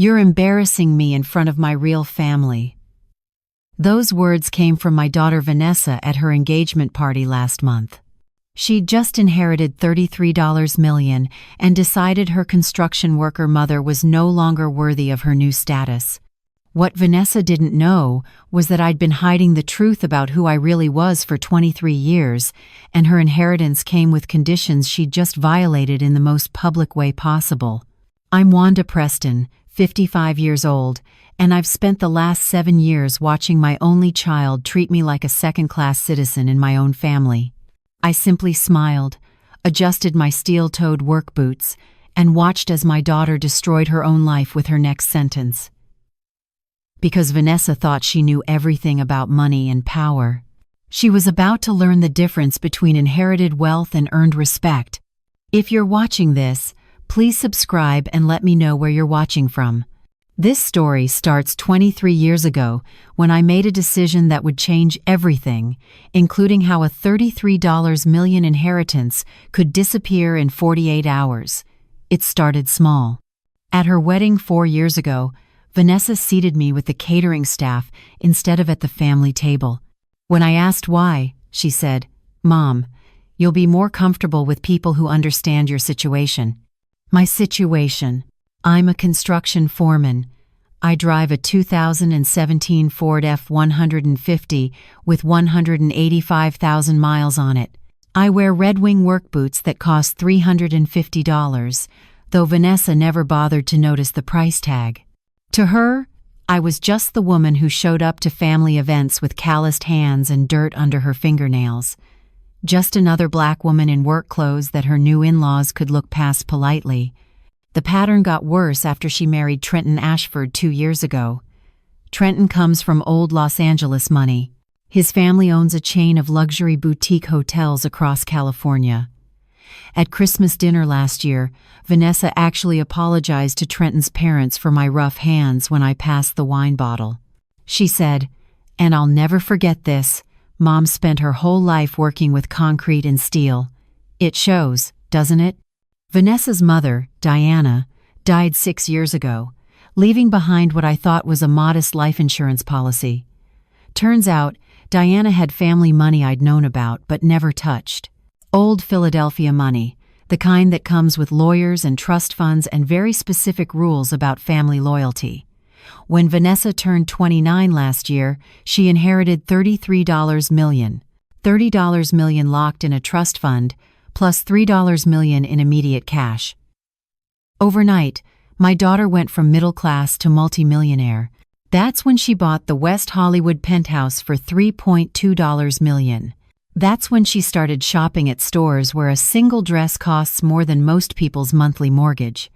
"You're embarrassing me in front of my real family." Those words came from my daughter Vanessa at her engagement party last month. She'd just inherited $33 million and decided her construction worker mother was no longer worthy of her new status. What Vanessa didn't know was that I'd been hiding the truth about who I really was for 23 years, and her inheritance came with conditions she'd just violated in the most public way possible. I'm Wanda Preston, 55 years old, and I've spent the last 7 years watching my only child treat me like a second-class citizen in my own family. I simply smiled, adjusted my steel-toed work boots, and watched as my daughter destroyed her own life with her next sentence. Because Vanessa thought she knew everything about money and power. She was about to learn the difference between inherited wealth and earned respect. If you're watching this, please subscribe and let me know where you're watching from. This story starts 23 years ago when I made a decision that would change everything, including how a $33 million inheritance could disappear in 48 hours. It started small. At her wedding 4 years ago, Vanessa seated me with the catering staff instead of at the family table. When I asked why, she said, "Mom, you'll be more comfortable with people who understand your situation." My situation. I'm a construction foreman. I drive a 2017 Ford F-150 with 185,000 miles on it. I wear Red Wing work boots that cost $350, though Vanessa never bothered to notice the price tag. To her, I was just the woman who showed up to family events with calloused hands and dirt under her fingernails. Just another black woman in work clothes that her new in-laws could look past politely. The pattern got worse after she married Trenton Ashford 2 years ago. Trenton comes from old Los Angeles money. His family owns a chain of luxury boutique hotels across California. At Christmas dinner last year, Vanessa actually apologized to Trenton's parents for my rough hands when I passed the wine bottle. She said, "And I'll never forget this. Mom spent her whole life working with concrete and steel. It shows, doesn't it?" Vanessa's mother, Diana, died 6 years ago, leaving behind what I thought was a modest life insurance policy. Turns out, Diana had family money I'd known about but never touched. Old Philadelphia money, the kind that comes with lawyers and trust funds and very specific rules about family loyalty. When Vanessa turned 29 last year, she inherited $33 million. $30 million locked in a trust fund, plus $3 million in immediate cash. Overnight, my daughter went from middle class to multimillionaire. That's when she bought the West Hollywood penthouse for $3.2 million. That's when she started shopping at stores where a single dress costs more than most people's monthly mortgage.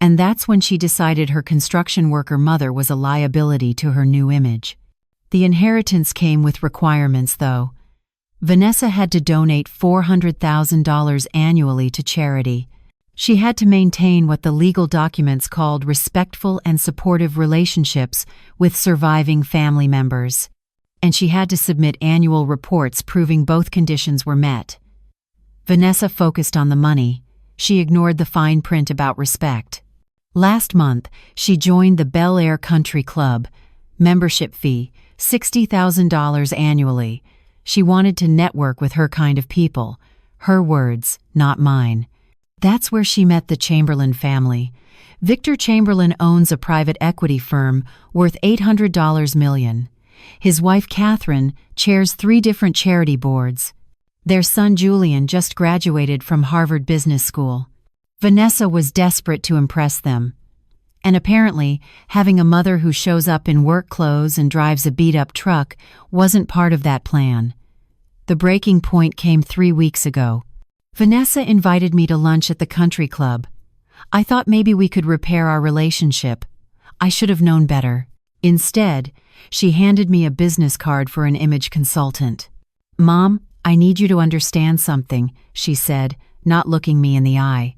And that's when she decided her construction worker mother was a liability to her new image. The inheritance came with requirements, though. Vanessa had to donate $400,000 annually to charity. She had to maintain what the legal documents called respectful and supportive relationships with surviving family members. And she had to submit annual reports proving both conditions were met. Vanessa focused on the money. She ignored the fine print about respect. Last month, she joined the Billionaire Country Club. Membership fee, $60,000 annually. She wanted to network with her kind of people. Her words, not mine. That's where she met the Chamberlain family. Victor Chamberlain owns a private equity firm worth $800 million. His wife Catherine chairs 3 different charity boards. Their son Julian just graduated from Harvard Business School. Vanessa was desperate to impress them. And apparently, having a mother who shows up in work clothes and drives a beat-up truck wasn't part of that plan. The breaking point came 3 weeks ago. Vanessa invited me to lunch at the country club. I thought maybe we could repair our relationship. I should have known better. Instead, she handed me a business card for an image consultant. "Mom, I need you to understand something," she said, not looking me in the eye.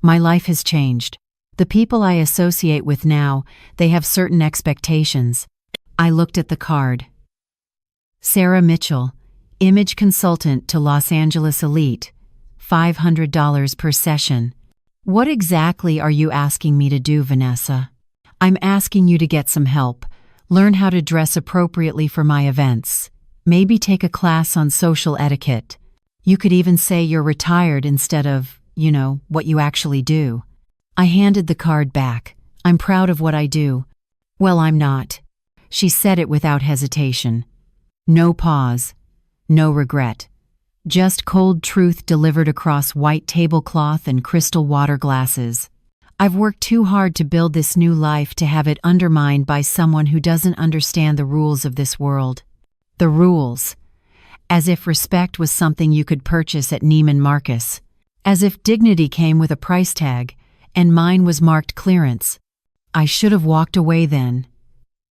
"My life has changed. The people I associate with now, they have certain expectations." I looked at the card. Sarah Mitchell, image consultant to Los Angeles elite, $500 per session. What exactly are you asking me to do, Vanessa? I'm asking you to get some help. Learn how to dress appropriately for my events. Maybe take a class on social etiquette. You could even say you're retired instead of, what you actually do." I handed the card back. "I'm proud of what I do." "Well, I'm not." She said it without hesitation. No pause. No regret. Just cold truth delivered across white tablecloth and crystal water glasses. "I've worked too hard to build this new life to have it undermined by someone who doesn't understand the rules of this world." The rules. As if respect was something you could purchase at Neiman Marcus. As if dignity came with a price tag, and mine was marked clearance. I should have walked away then.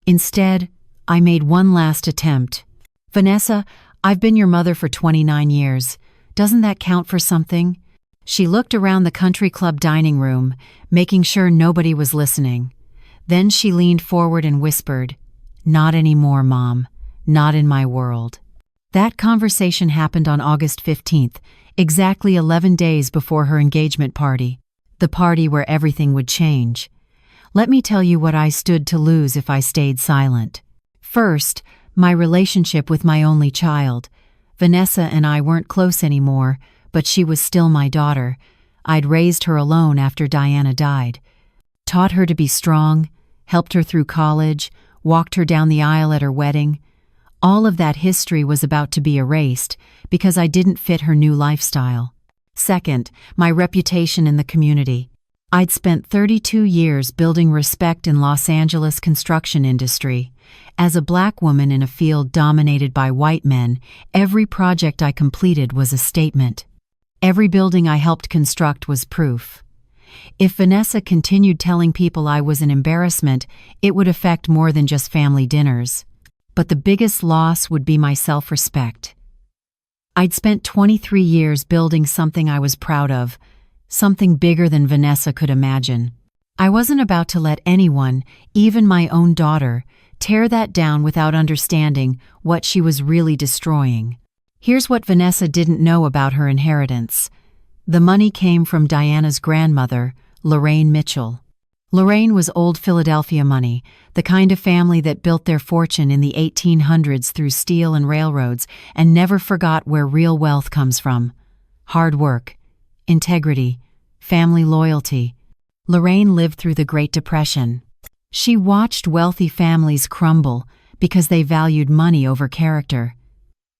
Instead, I made one last attempt. "Vanessa, I've been your mother for 29 years. Doesn't that count for something?" She looked around the country club dining room, making sure nobody was listening. Then she leaned forward and whispered, "Not anymore, Mom. Not in my world." That conversation happened on August 15th, exactly 11 days before her engagement party, the party where everything would change. Let me tell you what I stood to lose if I stayed silent. First, my relationship with my only child. Vanessa and I weren't close anymore, but she was still my daughter. I'd raised her alone after Diana died. Taught her to be strong, helped her through college, walked her down the aisle at her wedding. All of that history was about to be erased because I didn't fit her new lifestyle. Second, my reputation in the community. I'd spent 32 years building respect in Los Angeles construction industry. As a black woman in a field dominated by white men, every project I completed was a statement. Every building I helped construct was proof. If Vanessa continued telling people I was an embarrassment, it would affect more than just family dinners. But the biggest loss would be my self-respect. I'd spent 23 years building something I was proud of, something bigger than Vanessa could imagine. I wasn't about to let anyone, even my own daughter, tear that down without understanding what she was really destroying. Here's what Vanessa didn't know about her inheritance. The money came from Diana's grandmother, Lorraine Mitchell. Lorraine was old Philadelphia money, the kind of family that built their fortune in the 1800s through steel and railroads and never forgot where real wealth comes from. Hard work, integrity, family loyalty. Lorraine lived through the Great Depression. She watched wealthy families crumble because they valued money over character.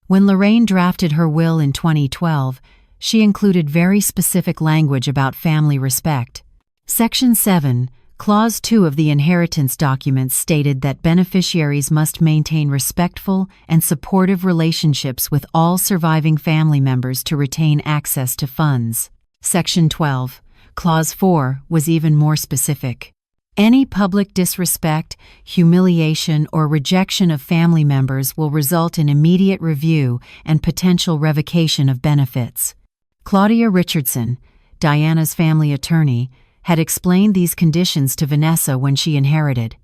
When Lorraine drafted her will in 2012, she included very specific language about family respect. Section 7, Clause 2 of the inheritance documents stated that beneficiaries must maintain respectful and supportive relationships with all surviving family members to retain access to funds. Section 12, Clause 4 was even more specific. Any public disrespect, humiliation, or rejection of family members will result in immediate review and potential revocation of benefits. Claudia Richardson, Diana's family attorney, had explained these conditions to Vanessa when she inherited.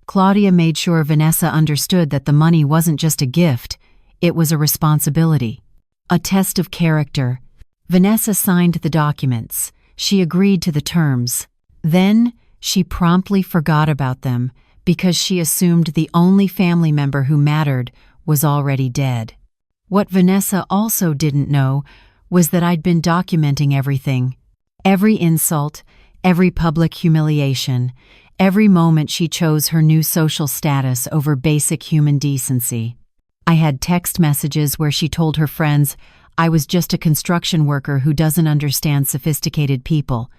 Claudia made sure Vanessa understood that the money wasn't just a gift, it was a responsibility. A test of character. Vanessa signed the documents. She agreed to the terms. Then, she promptly forgot about them because she assumed the only family member who mattered was already dead. What Vanessa also didn't know was that I'd been documenting everything. Every insult, every public humiliation, every moment she chose her new social status over basic human decency. I had text messages where she told her friends I was just a construction worker who doesn't understand sophisticated people.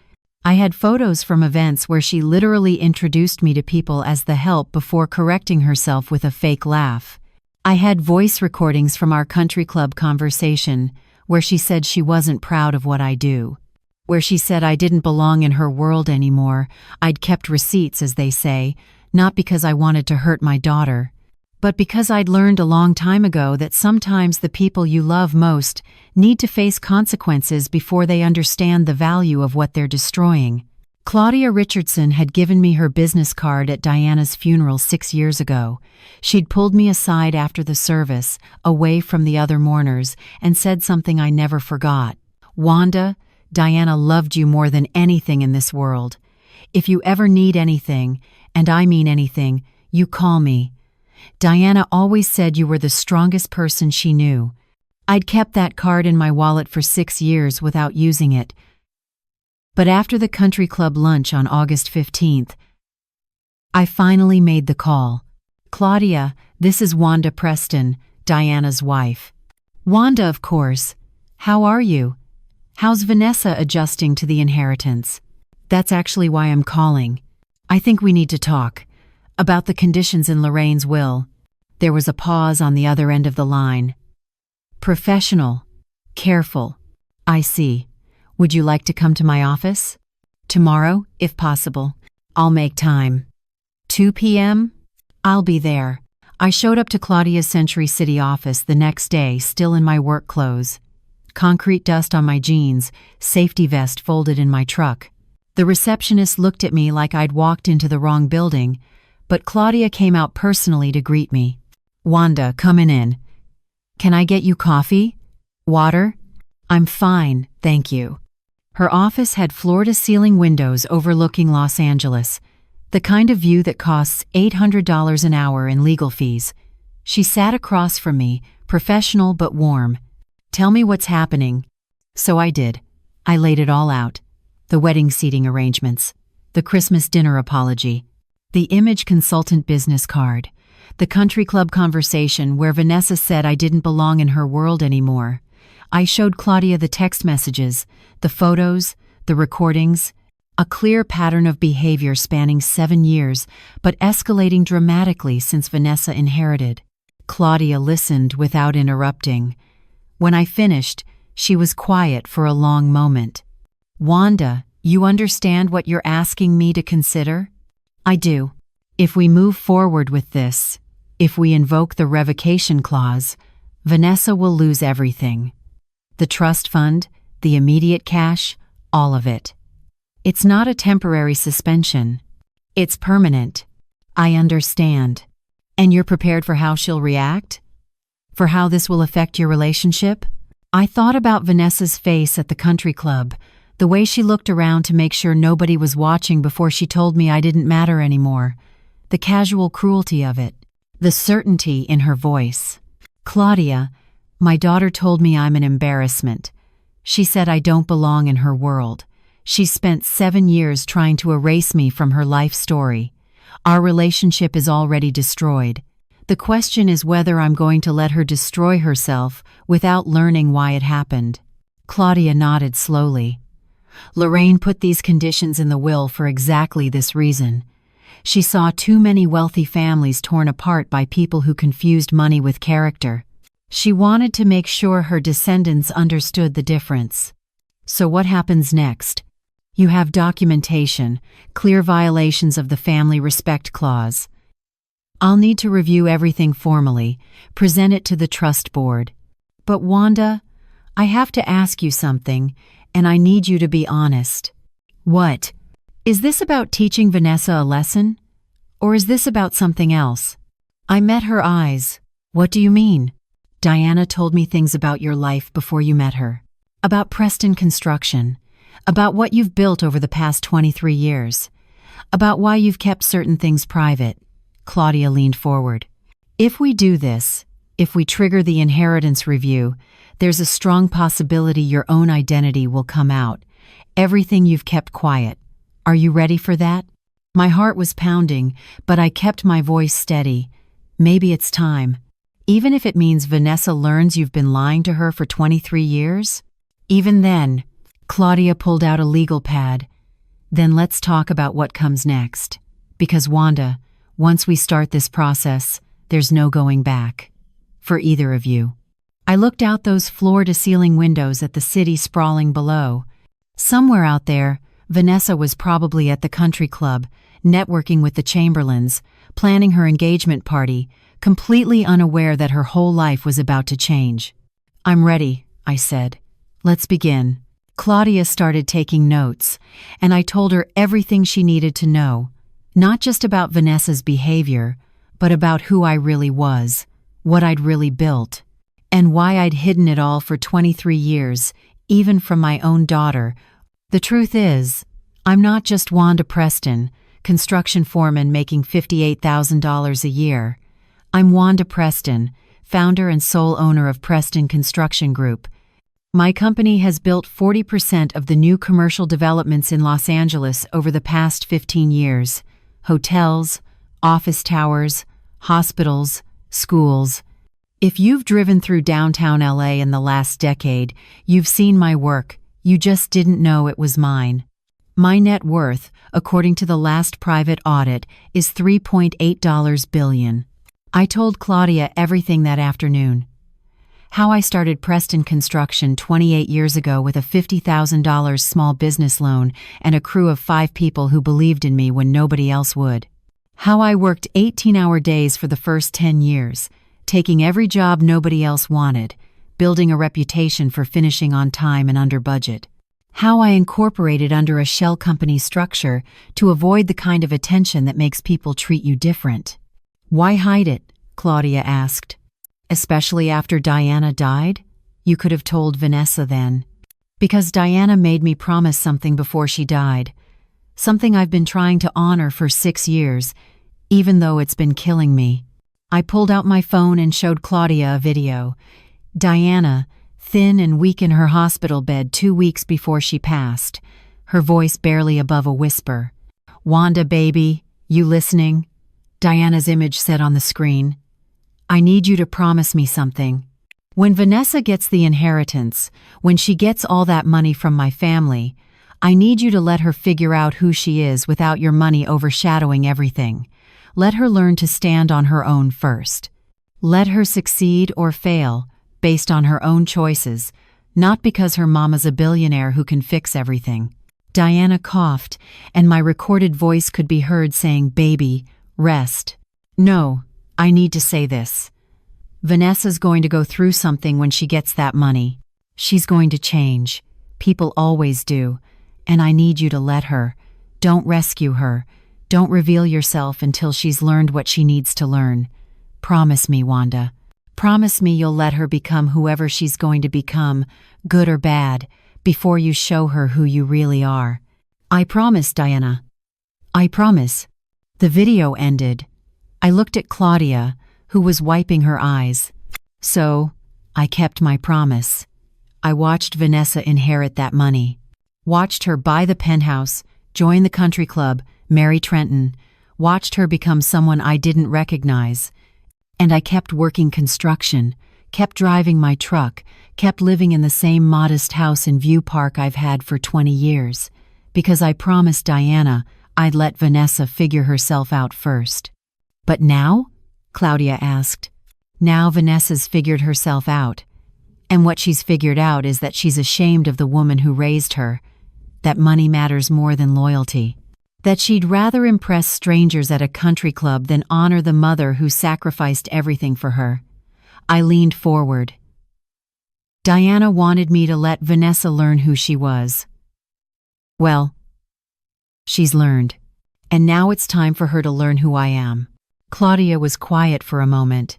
I had photos from events where she literally introduced me to people as the help before correcting herself with a fake laugh. I had voice recordings from our country club conversation where she said she wasn't proud of what I do. Where she said I didn't belong in her world anymore. I'd kept receipts, as they say, not because I wanted to hurt my daughter, but because I'd learned a long time ago that sometimes the people you love most need to face consequences before they understand the value of what they're destroying. Claudia Richardson had given me her business card at Diana's funeral 6 years ago. She'd pulled me aside after the service, away from the other mourners, and said something I never forgot. "Wanda, Diana loved you more than anything in this world. If you ever need anything, and I mean anything, you call me. Diana always said you were the strongest person she knew. I'd kept that card in my wallet for 6 years without using it. But after the country club lunch on August 15th, I finally made the call. Claudia, this is Wanda Preston, Diana's wife. Wanda, of course. How are you? How's Vanessa adjusting to the inheritance? That's actually why I'm calling. I think we need to talk about the conditions in Lorraine's will. There was a pause on the other end of the line. Professional. Careful. I see. Would you like to come to my office? Tomorrow, if possible. I'll make time. 2 p.m.? I'll be there. I showed up to Claudia's Century City office the next day, still in my work clothes. Concrete dust on my jeans, safety vest folded in my truck. The receptionist looked at me like I'd walked into the wrong building, but Claudia came out personally to greet me. Wanda, coming in. Can I get you coffee? Water? I'm fine, thank you. Her office had floor-to-ceiling windows overlooking Los Angeles, the kind of view that costs $800 an hour in legal fees. She sat across from me, professional but warm. Tell me what's happening. So I did. I laid it all out. The wedding seating arrangements, the Christmas dinner apology, the image consultant business card, the country club conversation where Vanessa said I didn't belong in her world anymore. I showed Claudia the text messages, the photos, the recordings, a clear pattern of behavior spanning 7 years, but escalating dramatically since Vanessa inherited. Claudia listened without interrupting. When I finished, she was quiet for a long moment. Wanda, you understand what you're asking me to consider? I do. If we move forward with this, if we invoke the revocation clause, Vanessa will lose everything. The trust fund, the immediate cash, all of it. It's not a temporary suspension. It's permanent. I understand. And you're prepared for how she'll react? For how this will affect your relationship? I thought about Vanessa's face at the country club, the way she looked around to make sure nobody was watching before she told me I didn't matter anymore, the casual cruelty of it, the certainty in her voice. Claudia, my daughter told me I'm an embarrassment. She said I don't belong in her world. She spent 7 years trying to erase me from her life story. Our relationship is already destroyed. The question is whether I'm going to let her destroy herself without learning why it happened. Claudia nodded slowly. Lorraine put these conditions in the will for exactly this reason. She saw too many wealthy families torn apart by people who confused money with character. She wanted to make sure her descendants understood the difference. So what happens next? You have documentation, clear violations of the Family Respect Clause. I'll need to review everything formally, present it to the trust board. But Wanda, I have to ask you something, and I need you to be honest. What? Is this about teaching Vanessa a lesson? Or is this about something else? I met her eyes. What do you mean? Diana told me things about your life before you met her. About Preston Construction. About what you've built over the past 23 years. About why you've kept certain things private. Claudia leaned forward. If we do this, if we trigger the inheritance review, there's a strong possibility your own identity will come out. Everything you've kept quiet. Are you ready for that? My heart was pounding, but I kept my voice steady. Maybe it's time. Even if it means Vanessa learns you've been lying to her for 23 years? Even then, Claudia pulled out a legal pad. Then let's talk about what comes next. Because Wanda, once we start this process, there's no going back. For either of you. I looked out those floor-to-ceiling windows at the city sprawling below. Somewhere out there, Vanessa was probably at the country club, networking with the Chamberlains, planning her engagement party, completely unaware that her whole life was about to change. I'm ready, I said. Let's begin. Claudia started taking notes, and I told her everything she needed to know, not just about Vanessa's behavior, but about who I really was, what I'd really built, and why I'd hidden it all for 23 years, even from my own daughter. The truth is, I'm not just Wanda Preston, construction foreman making $58,000 a year. I'm Wanda Preston, founder and sole owner of Preston Construction Group. My company has built 40% of the new commercial developments in Los Angeles over the past 15 years. Hotels, office towers, hospitals, schools. If you've driven through downtown LA in the last decade, you've seen my work. You just didn't know it was mine. My net worth, according to the last private audit, is $3.8 billion. I told Claudia everything that afternoon. How I started Preston Construction 28 years ago with a $50,000 small business loan and a crew of 5 people who believed in me when nobody else would. How I worked 18-hour days for the first 10 years, taking every job nobody else wanted, building a reputation for finishing on time and under budget. How I incorporated under a shell company structure to avoid the kind of attention that makes people treat you different. Why hide it? Claudia asked. Especially after Diana died? You could have told Vanessa then. Because Diana made me promise something before she died. Something I've been trying to honor for 6 years, even though it's been killing me. I pulled out my phone and showed Claudia a video. Diana, thin and weak in her hospital bed 2 weeks before she passed, her voice barely above a whisper. Wanda, baby, you listening? Diana's image said on the screen. I need you to promise me something. When Vanessa gets the inheritance, when she gets all that money from my family, I need you to let her figure out who she is without your money overshadowing everything. Let her learn to stand on her own first. Let her succeed or fail based on her own choices, not because her mama's a billionaire who can fix everything. Diana coughed, and my recorded voice could be heard saying, "Baby, rest." No. I need to say this. Vanessa's going to go through something when she gets that money. She's going to change. People always do. And I need you to let her. Don't rescue her. Don't reveal yourself until she's learned what she needs to learn. Promise me, Wanda. Promise me you'll let her become whoever she's going to become, good or bad, before you show her who you really are. I promise, Diana. I promise. The video ended. I looked at Claudia, who was wiping her eyes. So, I kept my promise. I watched Vanessa inherit that money. Watched her buy the penthouse, join the country club, marry Trenton. Watched her become someone I didn't recognize. And I kept working construction, kept driving my truck, kept living in the same modest house in View Park I've had for 20 years. Because I promised Diana I'd let Vanessa figure herself out first. But now? Claudia asked. Now Vanessa's figured herself out. And what she's figured out is that she's ashamed of the woman who raised her, that money matters more than loyalty, that she'd rather impress strangers at a country club than honor the mother who sacrificed everything for her. I leaned forward. Diana wanted me to let Vanessa learn who she was. Well, she's learned. And now it's time for her to learn who I am. Claudia was quiet for a moment.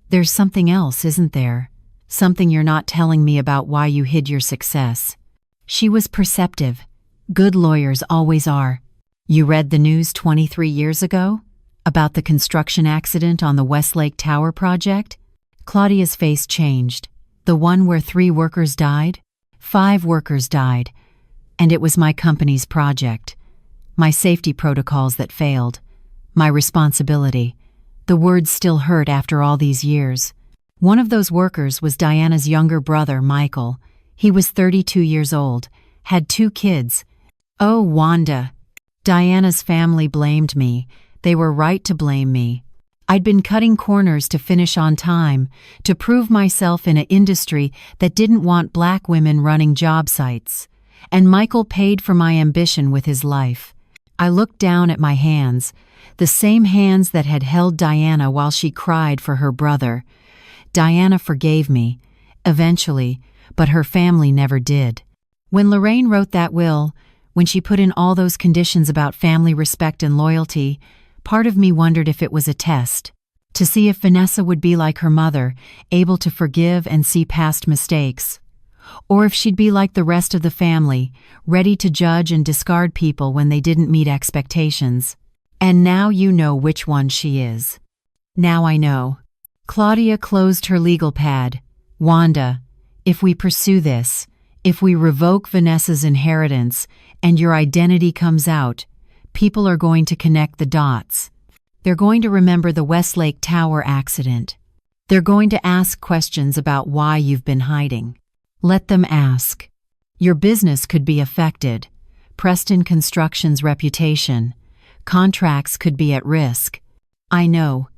There's something else, isn't there? Something you're not telling me about why you hid your success. She was perceptive. Good lawyers always are. You read the news 23 years ago? About the construction accident on the Westlake Tower project? Claudia's face changed. The one where 3 workers died? 5 workers died. And it was my company's project. My safety protocols that failed. My responsibility. The words still hurt after all these years. One of those workers was Diana's younger brother, Michael. He was 32 years old, had 2 kids. Oh, Wanda. Diana's family blamed me. They were right to blame me. I'd been cutting corners to finish on time, to prove myself in an industry that didn't want black women running job sites. And Michael paid for my ambition with his life. I looked down at my hands, the same hands that had held Diana while she cried for her brother. Diana forgave me, eventually, but her family never did. When Lorraine wrote that will, when she put in all those conditions about family respect and loyalty, part of me wondered if it was a test, to see if Vanessa would be like her mother, able to forgive and see past mistakes. Or if she'd be like the rest of the family, ready to judge and discard people when they didn't meet expectations. And now you know which one she is. Now I know. Claudia closed her legal pad. Wanda, if we pursue this, if we revoke Vanessa's inheritance and your identity comes out, people are going to connect the dots. They're going to remember the Westlake Tower accident. They're going to ask questions about why you've been hiding. Let them ask. Your business could be affected. Preston Construction's reputation. Contracts could be at risk. I know.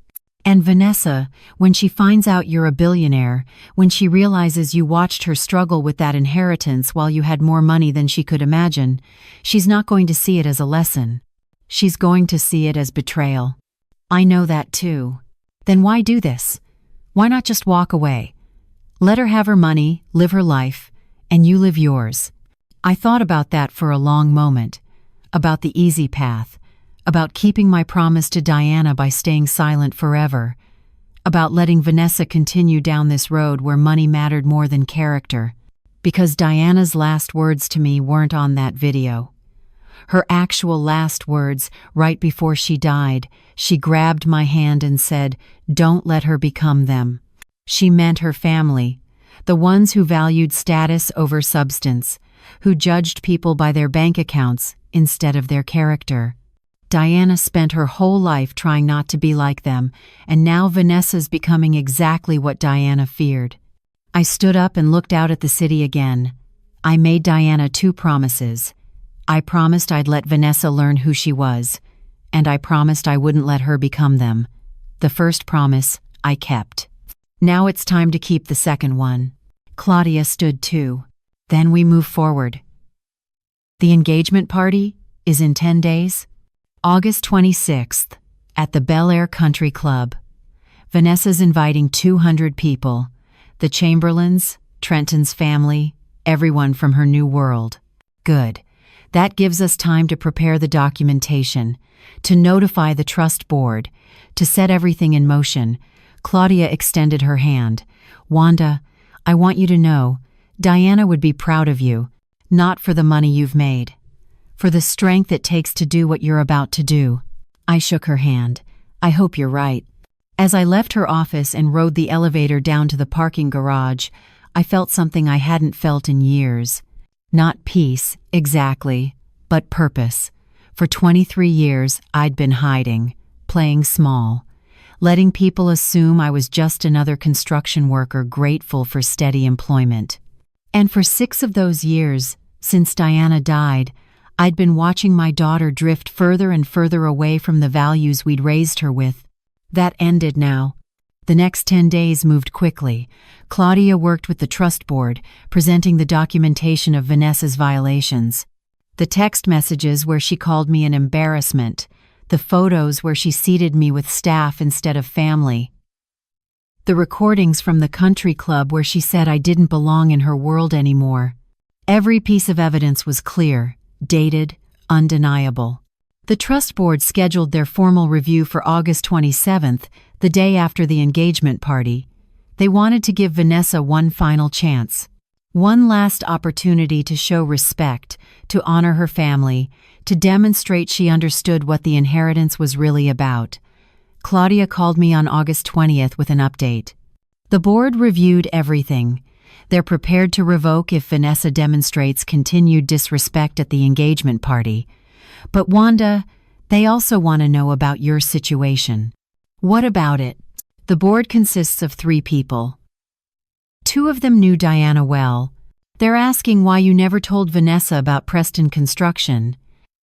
And Vanessa, when she finds out you're a billionaire, when she realizes you watched her struggle with that inheritance while you had more money than she could imagine, she's not going to see it as a lesson. She's going to see it as betrayal. I know that too. Then why do this? Why not just walk away? Let her have her money, live her life, and you live yours. I thought about that for a long moment, about the easy path, about keeping my promise to Diana by staying silent forever, about letting Vanessa continue down this road where money mattered more than character, because Diana's last words to me weren't on that video. Her actual last words, right before she died, she grabbed my hand and said, "Don't let her become them." She meant her family, the ones who valued status over substance, who judged people by their bank accounts instead of their character. Diana spent her whole life trying not to be like them, and now Vanessa's becoming exactly what Diana feared. I stood up and looked out at the city again. I made Diana 2 promises. I promised I'd let Vanessa learn who she was, and I promised I wouldn't let her become them. The first promise I kept. Now it's time to keep the second one. Claudia stood too. Then we move forward. The engagement party is in 10 days. August 26th, at the Bel-Air Country Club. Vanessa's inviting 200 people. The Chamberlains, Trenton's family, everyone from her new world. Good. That gives us time to prepare the documentation, to notify the trust board, to set everything in motion. Claudia extended her hand. Wanda, I want you to know, Diana would be proud of you, not for the money you've made, for the strength it takes to do what you're about to do. I shook her hand. I hope you're right. As I left her office and rode the elevator down to the parking garage, I felt something I hadn't felt in years. Not peace, exactly, but purpose. For 23 years, I'd been hiding, playing small, letting people assume I was just another construction worker grateful for steady employment. And for 6 of those years, since Diana died, I'd been watching my daughter drift further and further away from the values we'd raised her with. That ended now. The next 10 days moved quickly. Claudia worked with the trust board, presenting the documentation of Vanessa's violations. The text messages where she called me an embarrassment. The photos where she seated me with staff instead of family. The recordings from the country club where she said I didn't belong in her world anymore. Every piece of evidence was clear, dated, undeniable. The trust board scheduled their formal review for August 27th, the day after the engagement party. They wanted to give Vanessa one final chance. One last opportunity to show respect, to honor her family, to demonstrate she understood what the inheritance was really about. Claudia called me on August 20th with an update. The board reviewed everything. They're prepared to revoke if Vanessa demonstrates continued disrespect at the engagement party. But Wanda, they also want to know about your situation. What about it? The board consists of 3 people. 2 of them knew Diana well. They're asking why you never told Vanessa about Preston Construction.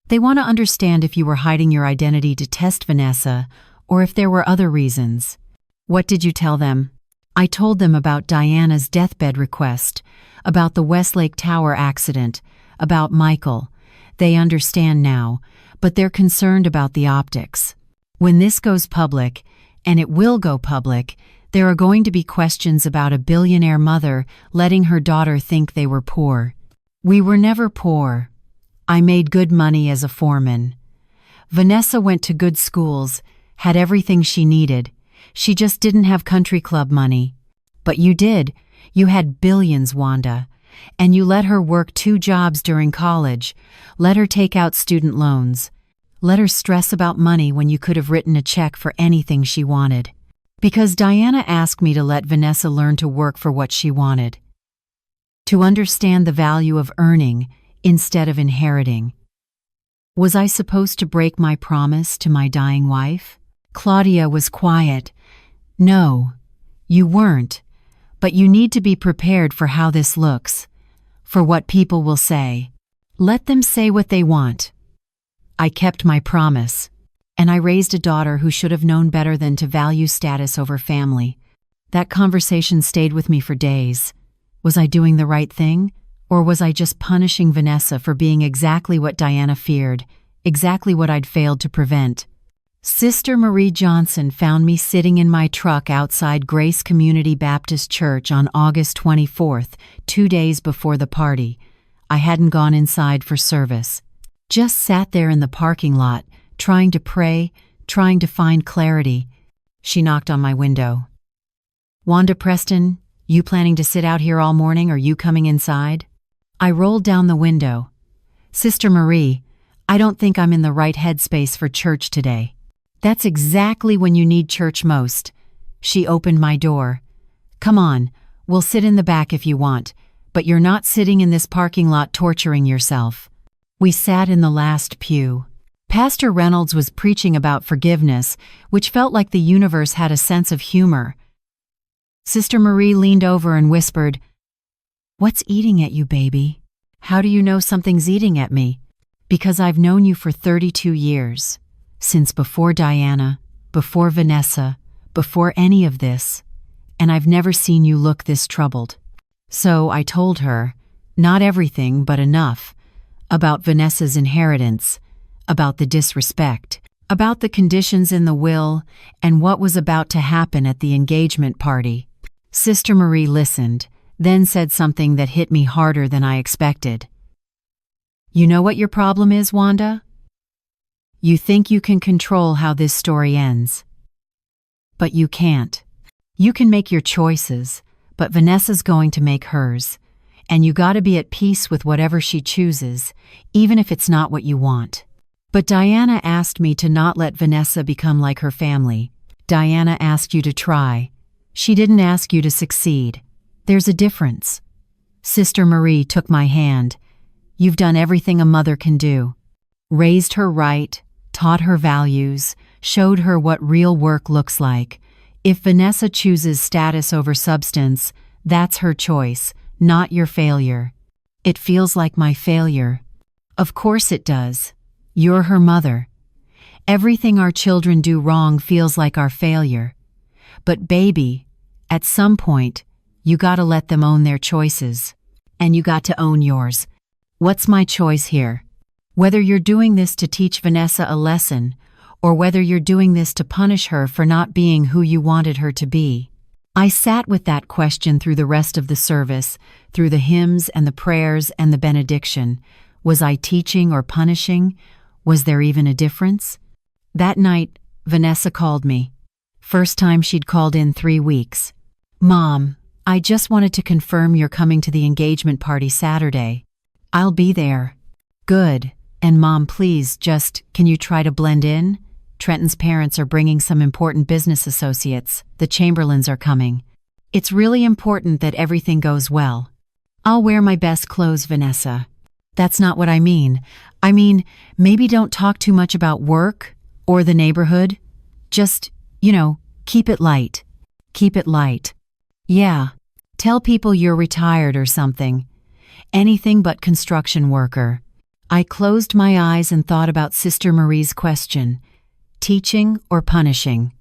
They want to understand if you were hiding your identity to test Vanessa, or if there were other reasons. What did you tell them? I told them about Diana's deathbed request, about the Westlake Tower accident, about Michael. They understand now, but they're concerned about the optics. When this goes public, and it will go public, there are going to be questions about a billionaire mother letting her daughter think they were poor. We were never poor. I made good money as a foreman. Vanessa went to good schools, had everything she needed. She just didn't have country club money. But you did. You had billions, Wanda. And you let her work 2 jobs during college, let her take out student loans. Let her stress about money when you could have written a check for anything she wanted. Because Diana asked me to let Vanessa learn to work for what she wanted. To understand the value of earning instead of inheriting. Was I supposed to break my promise to my dying wife? Claudia was quiet. No, you weren't. But you need to be prepared for how this looks. For what people will say. Let them say what they want. I kept my promise. And I raised a daughter who should have known better than to value status over family. That conversation stayed with me for days. Was I doing the right thing? Or was I just punishing Vanessa for being exactly what Diana feared, exactly what I'd failed to prevent? Sister Marie Johnson found me sitting in my truck outside Grace Community Baptist Church on August 24th, 2 days before the party. I hadn't gone inside for service. Just sat there in the parking lot, trying to pray, trying to find clarity. She knocked on my window. "Wanda Preston, you planning to sit out here all morning or you coming inside?" I rolled down the window. "Sister Marie, I don't think I'm in the right headspace for church today." "That's exactly when you need church most." She opened my door. "Come on, we'll sit in the back if you want, but you're not sitting in this parking lot torturing yourself." We sat in the last pew. Pastor Reynolds was preaching about forgiveness, which felt like the universe had a sense of humor. Sister Marie leaned over and whispered, "What's eating at you, baby? How do you know something's eating at me?" "Because I've known you for 32 years. Since before Diana, before Vanessa, before any of this, and I've never seen you look this troubled." So I told her, not everything but enough, about Vanessa's inheritance, about the disrespect, about the conditions in the will, and what was about to happen at the engagement party. Sister Marie listened, then said something that hit me harder than I expected. "You know what your problem is, Wanda? You think you can control how this story ends. But you can't. You can make your choices, but Vanessa's going to make hers. And you gotta be at peace with whatever she chooses, even if it's not what you want." But Diana asked me to not let Vanessa become like her family. Diana asked you to try. She didn't ask you to succeed. There's a difference. Sister Marie took my hand. "You've done everything a mother can do. Raised her right, taught her values, showed her what real work looks like. If Vanessa chooses status over substance, that's her choice, not your failure." "It feels like my failure." "Of course it does. You're her mother. Everything our children do wrong feels like our failure. But baby, at some point, you gotta let them own their choices. And you got to own yours." What's my choice here? Whether you're doing this to teach Vanessa a lesson, or whether you're doing this to punish her for not being who you wanted her to be. I sat with that question through the rest of the service, through the hymns and the prayers and the benediction. Was I teaching or punishing? Was there even a difference? That night, Vanessa called me. First time she'd called in 3 weeks. "Mom, I just wanted to confirm you're coming to the engagement party Saturday." "I'll be there." "Good. And Mom, please, can you try to blend in? Trenton's parents are bringing some important business associates. The Chamberlains are coming. It's really important that everything goes well." "I'll wear my best clothes, Vanessa." "That's not what I mean. I mean, maybe don't talk too much about work or the neighborhood. Just, keep it light. Keep it light." "Yeah. Tell people you're retired or something. Anything but construction worker." I closed my eyes and thought about Sister Marie's question. Teaching or punishing?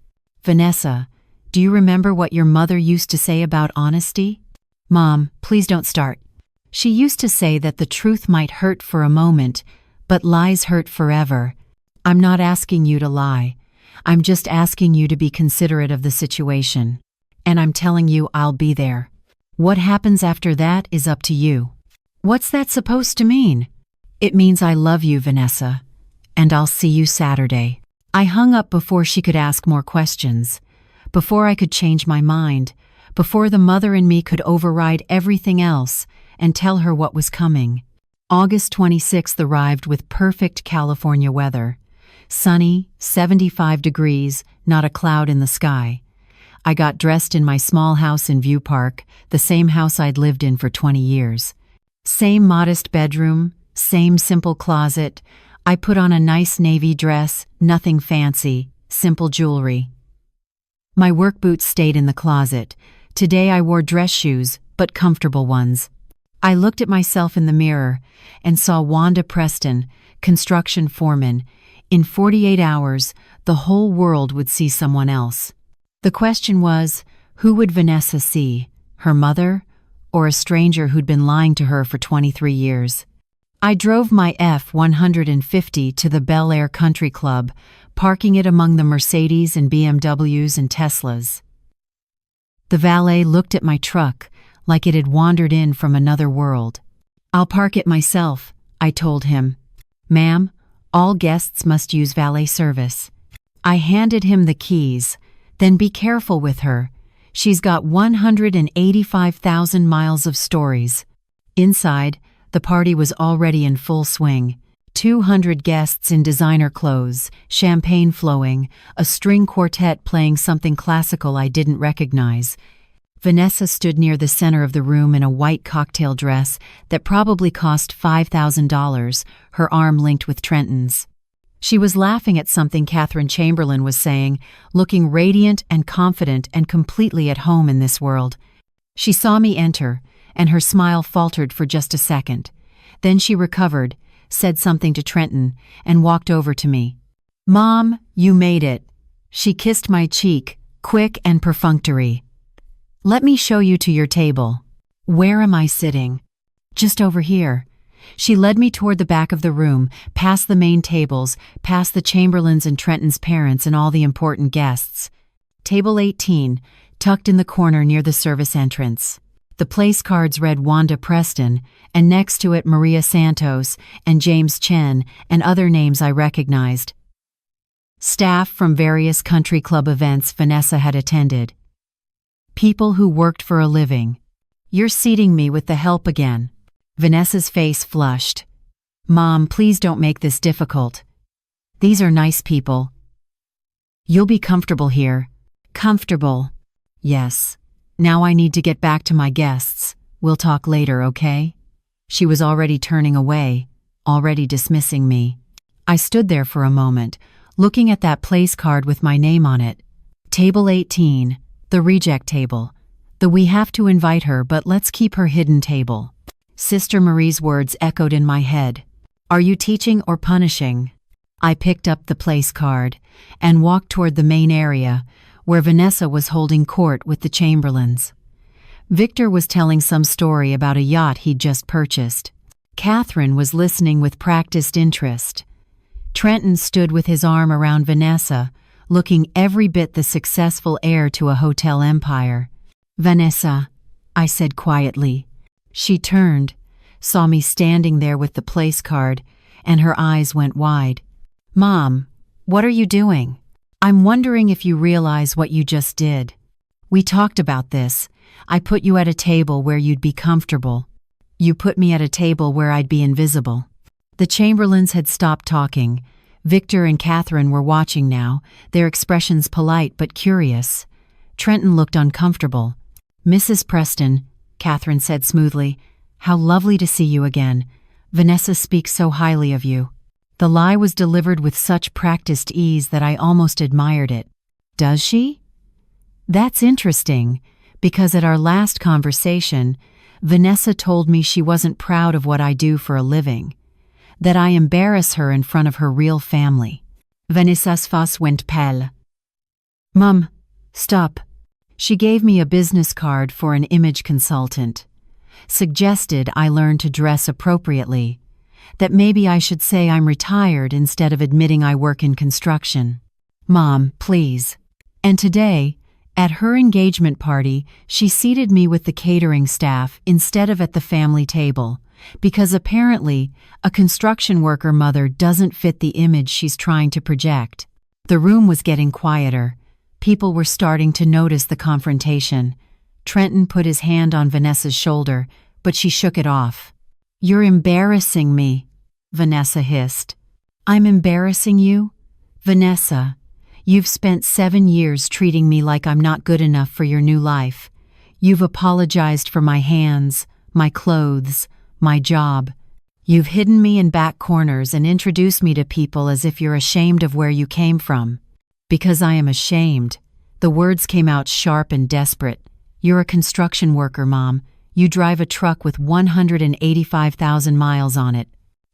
"Vanessa, do you remember what your mother used to say about honesty?" "Mom, please don't start." "She used to say that the truth might hurt for a moment, but lies hurt forever." I'm not asking you to lie. I'm just asking you to be considerate of the situation. And I'm telling you I'll be there. What happens after that is up to you. What's that supposed to mean? It means I love you, Vanessa. And I'll see you Saturday. I hung up before she could ask more questions. Before I could change my mind. Before the mother in me could override everything else and tell her what was coming. August 26th arrived with perfect California weather. Sunny, 75 degrees, not a cloud in the sky. I got dressed in my small house in View Park, the same house I'd lived in for 20 years. Same modest bedroom, same simple closet. I put on a nice navy dress, nothing fancy, simple jewelry. My work boots stayed in the closet. Today I wore dress shoes, but comfortable ones. I looked at myself in the mirror and saw Wanda Preston, construction foreman. In 48 hours, the whole world would see someone else. The question was, who would Vanessa see? Her mother? Or a stranger who'd been lying to her for 23 years? I drove my F-150 to the Bel Air Country Club, parking it among the Mercedes and BMWs and Teslas. The valet looked at my truck like it had wandered in from another world. "I'll park it myself," I told him. "Ma'am, all guests must use valet service." I handed him the keys. "Then be careful with her. She's got 185,000 miles of stories." Inside, the party was already in full swing. 200 guests in designer clothes, champagne flowing, a string quartet playing something classical I didn't recognize. Vanessa stood near the center of the room in a white cocktail dress that probably cost $5,000, her arm linked with Trenton's. She was laughing at something Catherine Chamberlain was saying, looking radiant and confident and completely at home in this world. She saw me enter, and her smile faltered for just a second. Then she recovered, said something to Trenton, and walked over to me. "Mom, you made it." She kissed my cheek, quick and perfunctory. "Let me show you to your table." "Where am I sitting?" "Just over here." She led me toward the back of the room, past the main tables, past the Chamberlains and Trenton's parents and all the important guests. Table 18, tucked in the corner near the service entrance. The place cards read Wanda Preston, and next to it Maria Santos and James Chen and other names I recognized. Staff from various country club events Vanessa had attended. People who worked for a living. "You're seating me with the help again." Vanessa's face flushed. "Mom, please don't make this difficult. These are nice people. You'll be comfortable here." "Comfortable." "Yes. Now I need to get back to my guests. We'll talk later, okay?" She was already turning away, already dismissing me. I stood there for a moment, looking at that place card with my name on it. Table 18, the reject table. The "we have to invite her, but let's keep her hidden" table. Sister Marie's words echoed in my head. "Are you teaching or punishing?" I picked up the place card and walked toward the main area, where Vanessa was holding court with the Chamberlains. Victor was telling some story about a yacht he'd just purchased. Catherine was listening with practiced interest. Trenton stood with his arm around Vanessa, looking every bit the successful heir to a hotel empire. "Vanessa," I said quietly. She turned, saw me standing there with the place card, and her eyes went wide. "Mom, what are you doing? I'm wondering if you realize what you just did. We talked about this. I put you at a table where you'd be comfortable. You put me at a table where I'd be invisible." The Chamberlains had stopped talking. Victor and Catherine were watching now, their expressions polite but curious. Trenton looked uncomfortable. "Mrs. Preston," Catherine said smoothly, "how lovely to see you again. Vanessa speaks so highly of you." The lie was delivered with such practiced ease that I almost admired it. "Does she?" "That's interesting, because at our last conversation, Vanessa told me she wasn't proud of what I do for a living, that I embarrass her in front of her real family." Vanessa's face went pale. "Mum, stop." She gave me a business card for an image consultant. Suggested I learn to dress appropriately, that maybe I should say I'm retired instead of admitting I work in construction. "Mom, please." And today, at her engagement party, she seated me with the catering staff instead of at the family table, because apparently a construction worker mother doesn't fit the image she's trying to project. The room was getting quieter. People were starting to notice the confrontation. Trenton put his hand on Vanessa's shoulder, but she shook it off. "You're embarrassing me," Vanessa hissed. "I'm embarrassing you?" Vanessa, you've spent 7 years treating me like I'm not good enough for your new life. You've apologized for my hands, my clothes, my job. You've hidden me in back corners and introduced me to people as if you're ashamed of where you came from. Because I am ashamed. The words came out sharp and desperate. You're a construction worker, Mom. You drive a truck with 185,000 miles on it.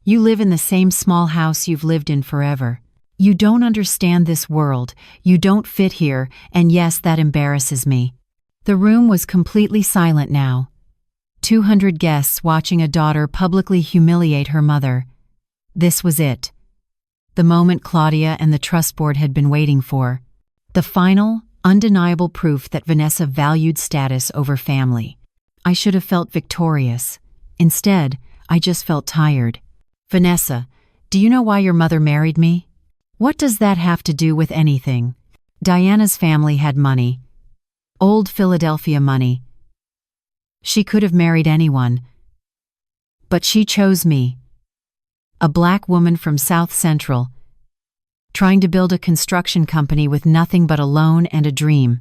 You live in the same small house you've lived in forever. You don't understand this world. You don't fit here, and yes, that embarrasses me. The room was completely silent now. 200 guests watching a daughter publicly humiliate her mother. This was it. The moment Claudia and the trust board had been waiting for. The final, undeniable proof that Vanessa valued status over family. I should have felt victorious. Instead, I just felt tired. Vanessa, do you know why your mother married me? What does that have to do with anything? Diana's family had money. Old Philadelphia money. She could have married anyone. But she chose me. A black woman from South Central, trying to build a construction company with nothing but a loan and a dream.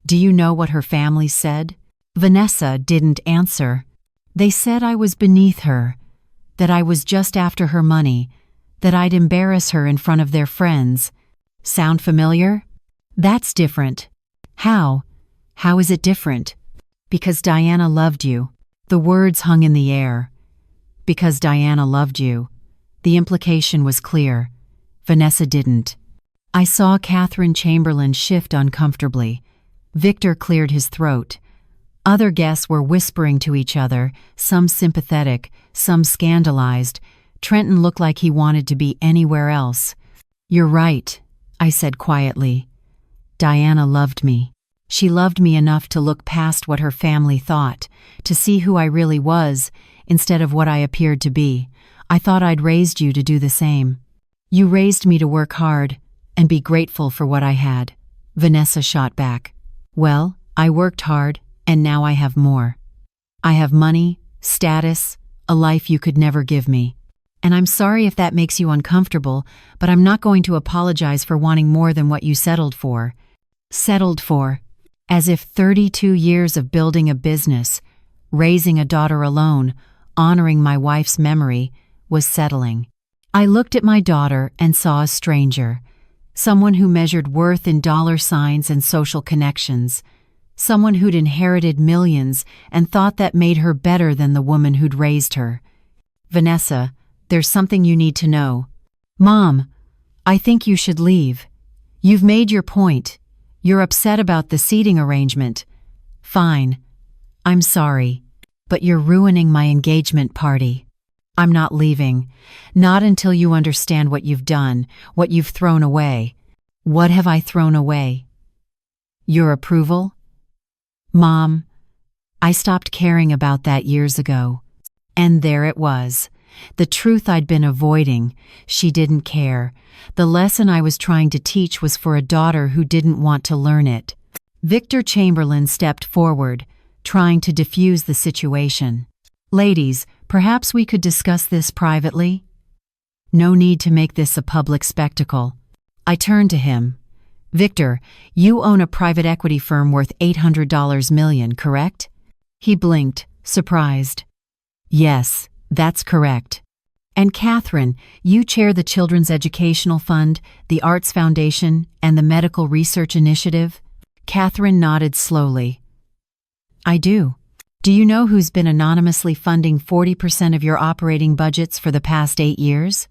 Do you know what her family said? Vanessa didn't answer. They said I was beneath her, that I was just after her money, that I'd embarrass her in front of their friends. Sound familiar? That's different. How? How is it different? Because Diana loved you. The words hung in the air. Because Diana loved you. The implication was clear. Vanessa didn't. I saw Catherine Chamberlain shift uncomfortably. Victor cleared his throat. Other guests were whispering to each other, some sympathetic, some scandalized. Trenton looked like he wanted to be anywhere else. You're right, I said quietly. Diana loved me. She loved me enough to look past what her family thought, to see who I really was, instead of what I appeared to be. I thought I'd raised you to do the same. You raised me to work hard and be grateful for what I had. Vanessa shot back. Well, I worked hard, and now I have more. I have money, status, a life you could never give me. And I'm sorry if that makes you uncomfortable, but I'm not going to apologize for wanting more than what you settled for. Settled for. As if 32 years of building a business, raising a daughter alone, honoring my wife's memory, was settling. I looked at my daughter and saw a stranger. Someone who measured worth in dollar signs and social connections. Someone who'd inherited millions and thought that made her better than the woman who'd raised her. Vanessa, there's something you need to know. Mom, I think you should leave. You've made your point. You're upset about the seating arrangement. Fine. I'm sorry. But you're ruining my engagement party. I'm not leaving. Not until you understand what you've done, what you've thrown away. What have I thrown away? Your approval? Mom, I stopped caring about that years ago. And there it was. The truth I'd been avoiding. She didn't care. The lesson I was trying to teach was for a daughter who didn't want to learn it. Victor Chamberlain stepped forward, trying to diffuse the situation. Ladies, perhaps we could discuss this privately? No need to make this a public spectacle. I turned to him. Victor, you own a private equity firm worth $800 million, correct? He blinked, surprised. Yes, that's correct. And Catherine, you chair the Children's Educational Fund, the Arts Foundation, and the Medical Research Initiative? Catherine nodded slowly. I do. Do you know who's been anonymously funding 40% of your operating budgets for the past 8 years?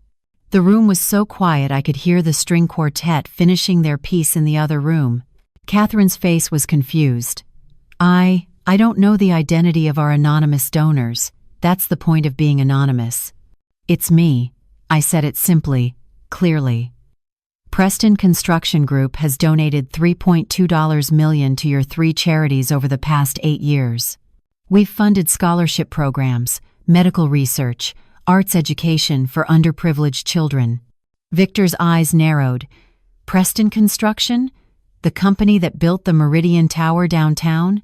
The room was so quiet I could hear the string quartet finishing their piece in the other room. Catherine's face was confused. I don't know the identity of our anonymous donors. That's the point of being anonymous. It's me. I said it simply, clearly. Preston Construction Group has donated $3.2 million to your 3 charities over the past 8 years. We've funded scholarship programs, medical research, arts education for underprivileged children. Victor's eyes narrowed. Preston Construction? The company that built the Meridian Tower downtown?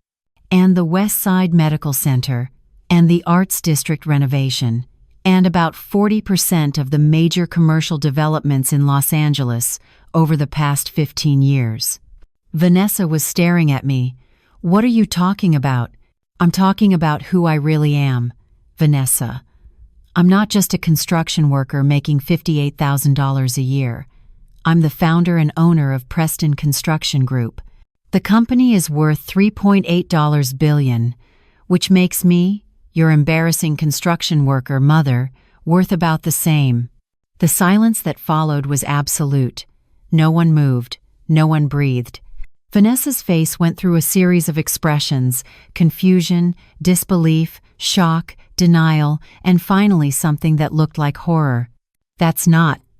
And the West Side Medical Center? And the Arts District renovation? and about 40% of the major commercial developments in Los Angeles over the past 15 years. Vanessa was staring at me. "What are you talking about?" "I'm talking about who I really am, Vanessa. I'm not just a construction worker making $58,000 a year. I'm the founder and owner of Preston Construction Group. The company is worth $3.8 billion, which makes me, your embarrassing construction worker mother, worth about the same." The silence that followed was absolute. No one moved. No one breathed. Vanessa's face went through a series of expressions: confusion, disbelief, shock, denial, and finally something that looked like horror.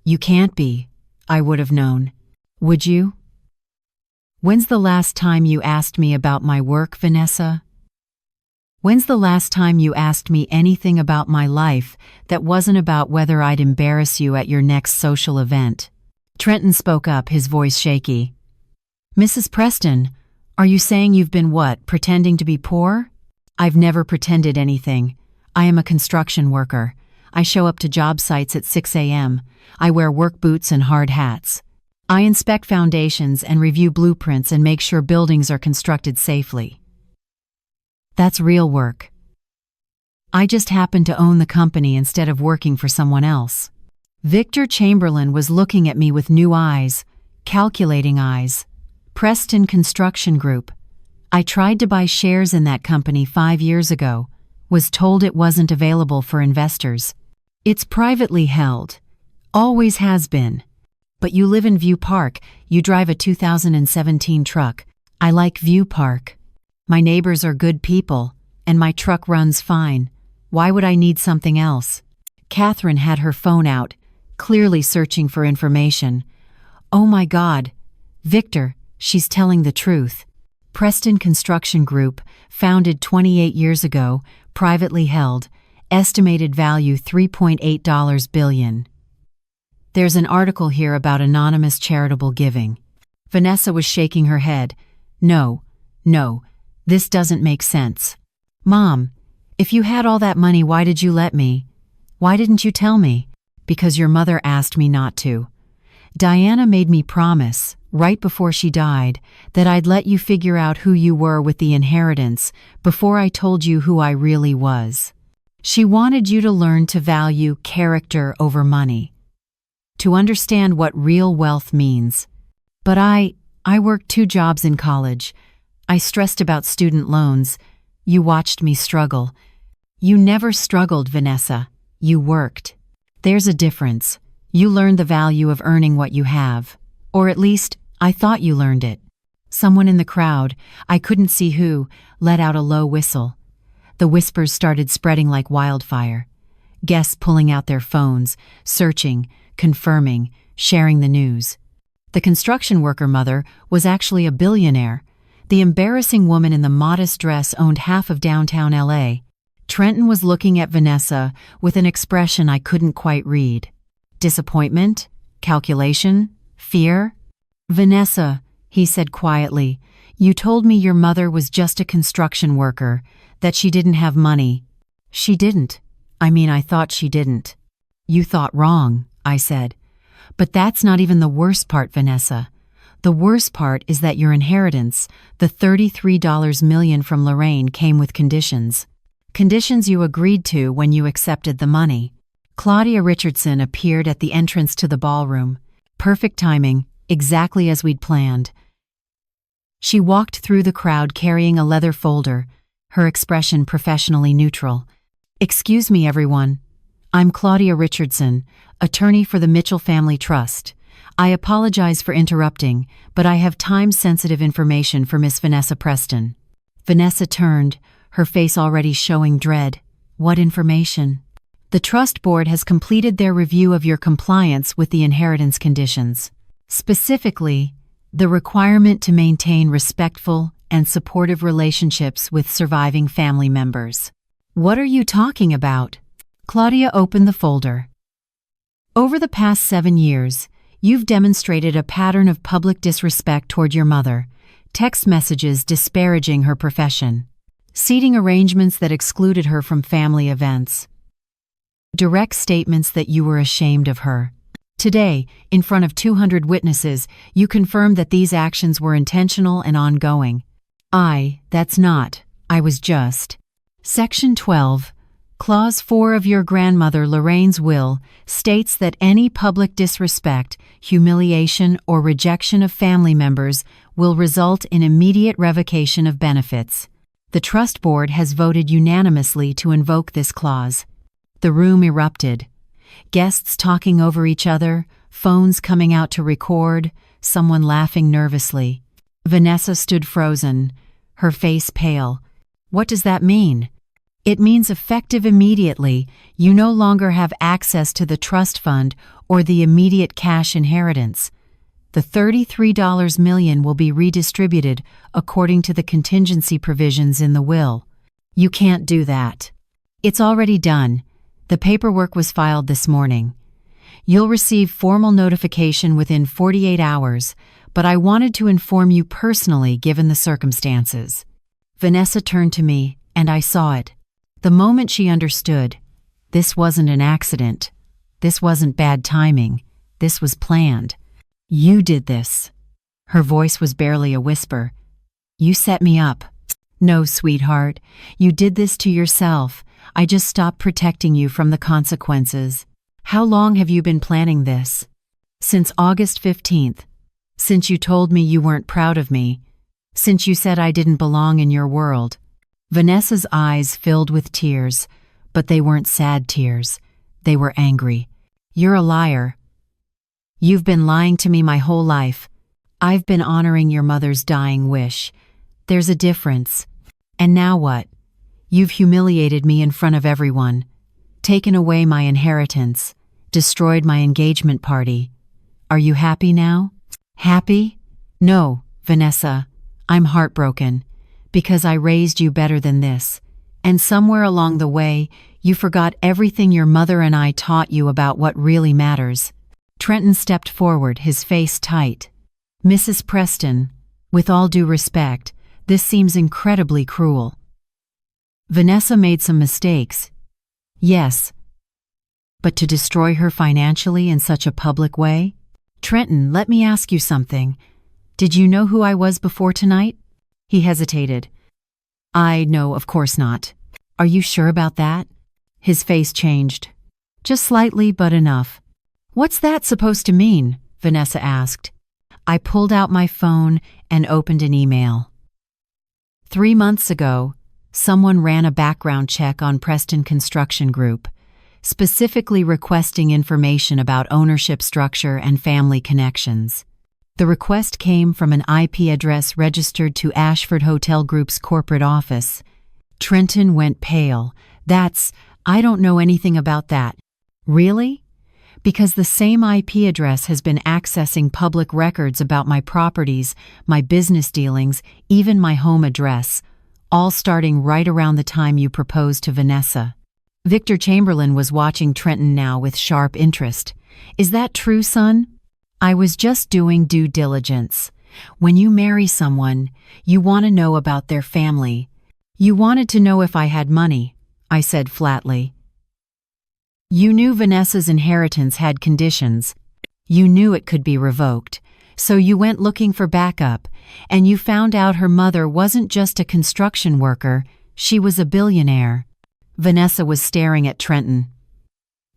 You can't be. I would have known. Would you? When's the last time you asked me about my work, Vanessa? When's the last time you asked me anything about my life that wasn't about whether I'd embarrass you at your next social event? Trenton spoke up, his voice shaky. "Mrs. Preston, are you saying you've been pretending to be poor?" "I've never pretended anything. I am a construction worker. I show up to job sites at 6 a.m. I wear work boots and hard hats. I inspect foundations and review blueprints and make sure buildings are constructed safely. That's real work. I just happen to own the company instead of working for someone else." Victor Chamberlain was looking at me with new eyes, calculating eyes. "Preston Construction Group. I tried to buy shares in that company 5 years ago, was told it wasn't available for investors. It's privately held. Always has been. But you live in View Park, you drive a 2017 truck. I like View Park. My neighbors are good people, and my truck runs fine. Why would I need something else?" Catherine had her phone out, clearly searching for information. "Oh my God. Victor, she's telling the truth. Preston Construction Group, founded 28 years ago, privately held, estimated value $3.8 billion. There's an article here about anonymous charitable giving." Vanessa was shaking her head. No, this doesn't make sense. "Mom, if you had all that money, why did you let me? Why didn't you tell me?" "Because your mother asked me not to. Diana made me promise, right before she died, that I'd let you figure out who you were with the inheritance before I told you who I really was. She wanted you to learn to value character over money, to understand what real wealth means. But I worked 2 jobs in college. I stressed about student loans. You watched me struggle." "You never struggled, Vanessa. You worked. There's a difference. You learned the value of earning what you have. Or at least, I thought you learned it." Someone in the crowd, I couldn't see who, let out a low whistle. The whispers started spreading like wildfire. Guests pulling out their phones, searching, confirming, sharing the news. The construction worker mother was actually a billionaire. The embarrassing woman in the modest dress owned half of downtown LA. Trenton was looking at Vanessa with an expression I couldn't quite read. Disappointment? Calculation? Fear? "Vanessa," he said quietly, "you told me your mother was just a construction worker, that she didn't have money." "She didn't. I thought she didn't." "You thought wrong," I said. "But that's not even the worst part, Vanessa. The worst part is that your inheritance, the $33 million from Lorraine, came with conditions. Conditions you agreed to when you accepted the money." Claudia Richardson appeared at the entrance to the ballroom. Perfect timing, exactly as we'd planned. She walked through the crowd carrying a leather folder, her expression professionally neutral. "Excuse me, everyone. I'm Claudia Richardson, attorney for the Mitchell Family Trust. I apologize for interrupting, but I have time-sensitive information for Miss Vanessa Preston." Vanessa turned, her face already showing dread. "What information?" "The trust board has completed their review of your compliance with the inheritance conditions. Specifically, the requirement to maintain respectful and supportive relationships with surviving family members." "What are you talking about?" Claudia opened the folder. "Over the past 7 years, you've demonstrated a pattern of public disrespect toward your mother, text messages disparaging her profession, seating arrangements that excluded her from family events. Direct statements that you were ashamed of her. Today, in front of 200 witnesses, you confirmed that these actions were intentional and ongoing. That's not. I was just. Section 12, Clause 4 of your grandmother Lorraine's will states that any public disrespect, humiliation, or rejection of family members will result in immediate revocation of benefits. The trust board has voted unanimously to invoke this clause. The room erupted. Guests talking over each other, phones coming out to record, someone laughing nervously. Vanessa stood frozen, her face pale. What does that mean? It means effective immediately, you no longer have access to the trust fund or the immediate cash inheritance. The $33 million will be redistributed according to the contingency provisions in the will. You can't do that. It's already done. The paperwork was filed this morning. You'll receive formal notification within 48 hours, but I wanted to inform you personally given the circumstances. Vanessa turned to me, and I saw it. The moment she understood, this wasn't an accident. This wasn't bad timing. This was planned. You did this. Her voice was barely a whisper. You set me up. No, sweetheart, you did this to yourself. I just stopped protecting you from the consequences. How long have you been planning this? Since August 15th. Since you told me you weren't proud of me. Since you said I didn't belong in your world. Vanessa's eyes filled with tears, but they weren't sad tears. They were angry. You're a liar. You've been lying to me my whole life. I've been honoring your mother's dying wish. There's a difference. And now what? You've humiliated me in front of everyone, taken away my inheritance, destroyed my engagement party. Are you happy now? Happy? No, Vanessa. I'm heartbroken, because I raised you better than this. And somewhere along the way, you forgot everything your mother and I taught you about what really matters. Trenton stepped forward, his face tight. Mrs. Preston, with all due respect, this seems incredibly cruel. Vanessa made some mistakes. Yes. But to destroy her financially in such a public way? Trenton, let me ask you something. Did you know who I was before tonight? He hesitated. No, of course not. Are you sure about that? His face changed. Just slightly, but enough. What's that supposed to mean? Vanessa asked. I pulled out my phone and opened an email. 3 months ago, someone ran a background check on Preston Construction Group, specifically requesting information about ownership structure and family connections. The request came from an IP address registered to Ashford Hotel Group's corporate office. Trenton went pale. I don't know anything about that. Really? Because the same IP address has been accessing public records about my properties, my business dealings, even my home address, all starting right around the time you proposed to Vanessa. Victor Chamberlain was watching Trenton now with sharp interest. Is that true, son? I was just doing due diligence. When you marry someone, you want to know about their family. You wanted to know if I had money, I said flatly. You knew Vanessa's inheritance had conditions. You knew it could be revoked. So you went looking for backup, and you found out her mother wasn't just a construction worker, she was a billionaire. Vanessa was staring at Trenton.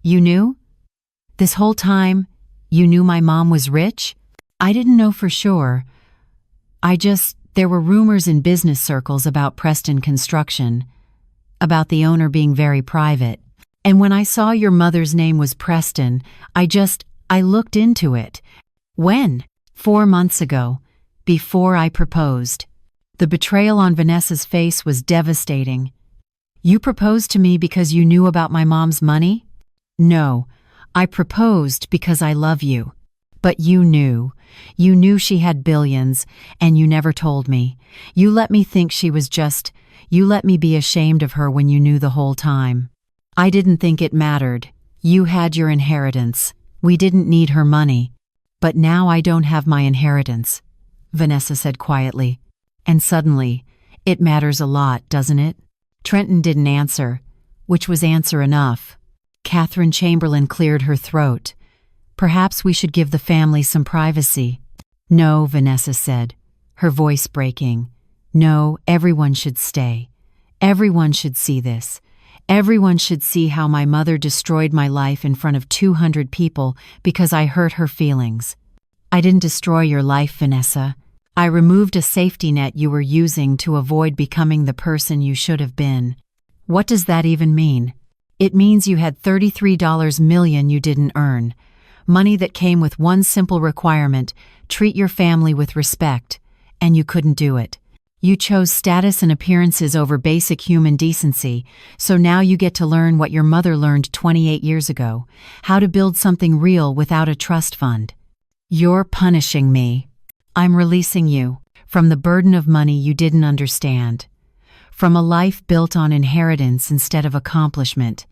You knew? This whole time, you knew my mom was rich? I didn't know for sure. There were rumors in business circles about Preston Construction, about the owner being very private. And when I saw your mother's name was Preston, I looked into it. When? 4 months ago, before I proposed. The betrayal on Vanessa's face was devastating. You proposed to me because you knew about my mom's money? No, I proposed because I love you. But you knew. You knew she had billions, and you never told me. You let me think you let me be ashamed of her when you knew the whole time. I didn't think it mattered. You had your inheritance. We didn't need her money. But now I don't have my inheritance, Vanessa said quietly. And suddenly, it matters a lot, doesn't it? Trenton didn't answer, which was answer enough. Catherine Chamberlain cleared her throat. Perhaps we should give the family some privacy. No, Vanessa said, her voice breaking. No, everyone should stay. Everyone should see this. Everyone should see how my mother destroyed my life in front of 200 people because I hurt her feelings. I didn't destroy your life, Vanessa. I removed a safety net you were using to avoid becoming the person you should have been. What does that even mean? It means you had $33 million you didn't earn. Money that came with one simple requirement: treat your family with respect. And you couldn't do it. You chose status and appearances over basic human decency, so now you get to learn what your mother learned 28 years ago: how to build something real without a trust fund. You're punishing me. I'm releasing you from the burden of money you didn't understand, from a life built on inheritance instead of accomplishment.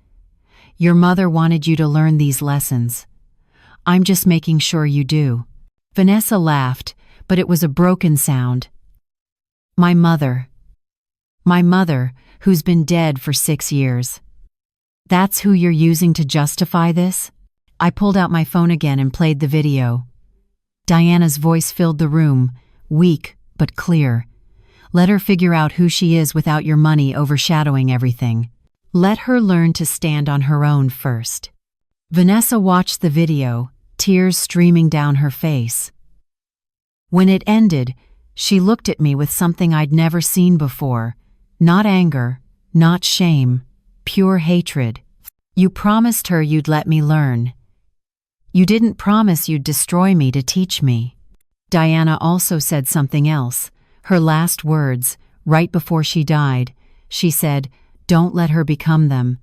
Your mother wanted you to learn these lessons. I'm just making sure you do. Vanessa laughed, but it was a broken sound. My mother, who's been dead for 6 years. That's who you're using to justify this? I pulled out my phone again and played the video. Diana's voice filled the room, weak but clear. Let her figure out who she is without your money overshadowing everything. Let her learn to stand on her own first. Vanessa watched the video, tears streaming down her face. When it ended, she looked at me with something I'd never seen before. Not anger, not shame, pure hatred. You promised her you'd let me learn. You didn't promise you'd destroy me to teach me. Diana also said something else. Her last words, right before she died, she said, "Don't let her become them."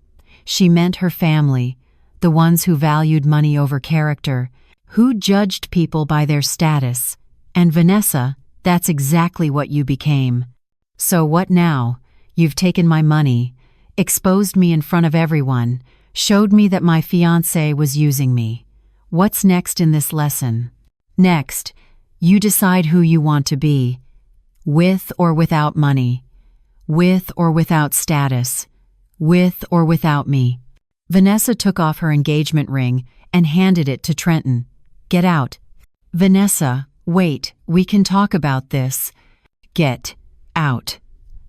She meant her family, the ones who valued money over character, who judged people by their status. And Vanessa, that's exactly what you became. So what now? You've taken my money, exposed me in front of everyone, showed me that my fiancé was using me. What's next in this lesson? Next, you decide who you want to be, with or without money, with or without status, with or without me. Vanessa took off her engagement ring and handed it to Trenton. Get out. Vanessa, wait, we can talk about this. Get out.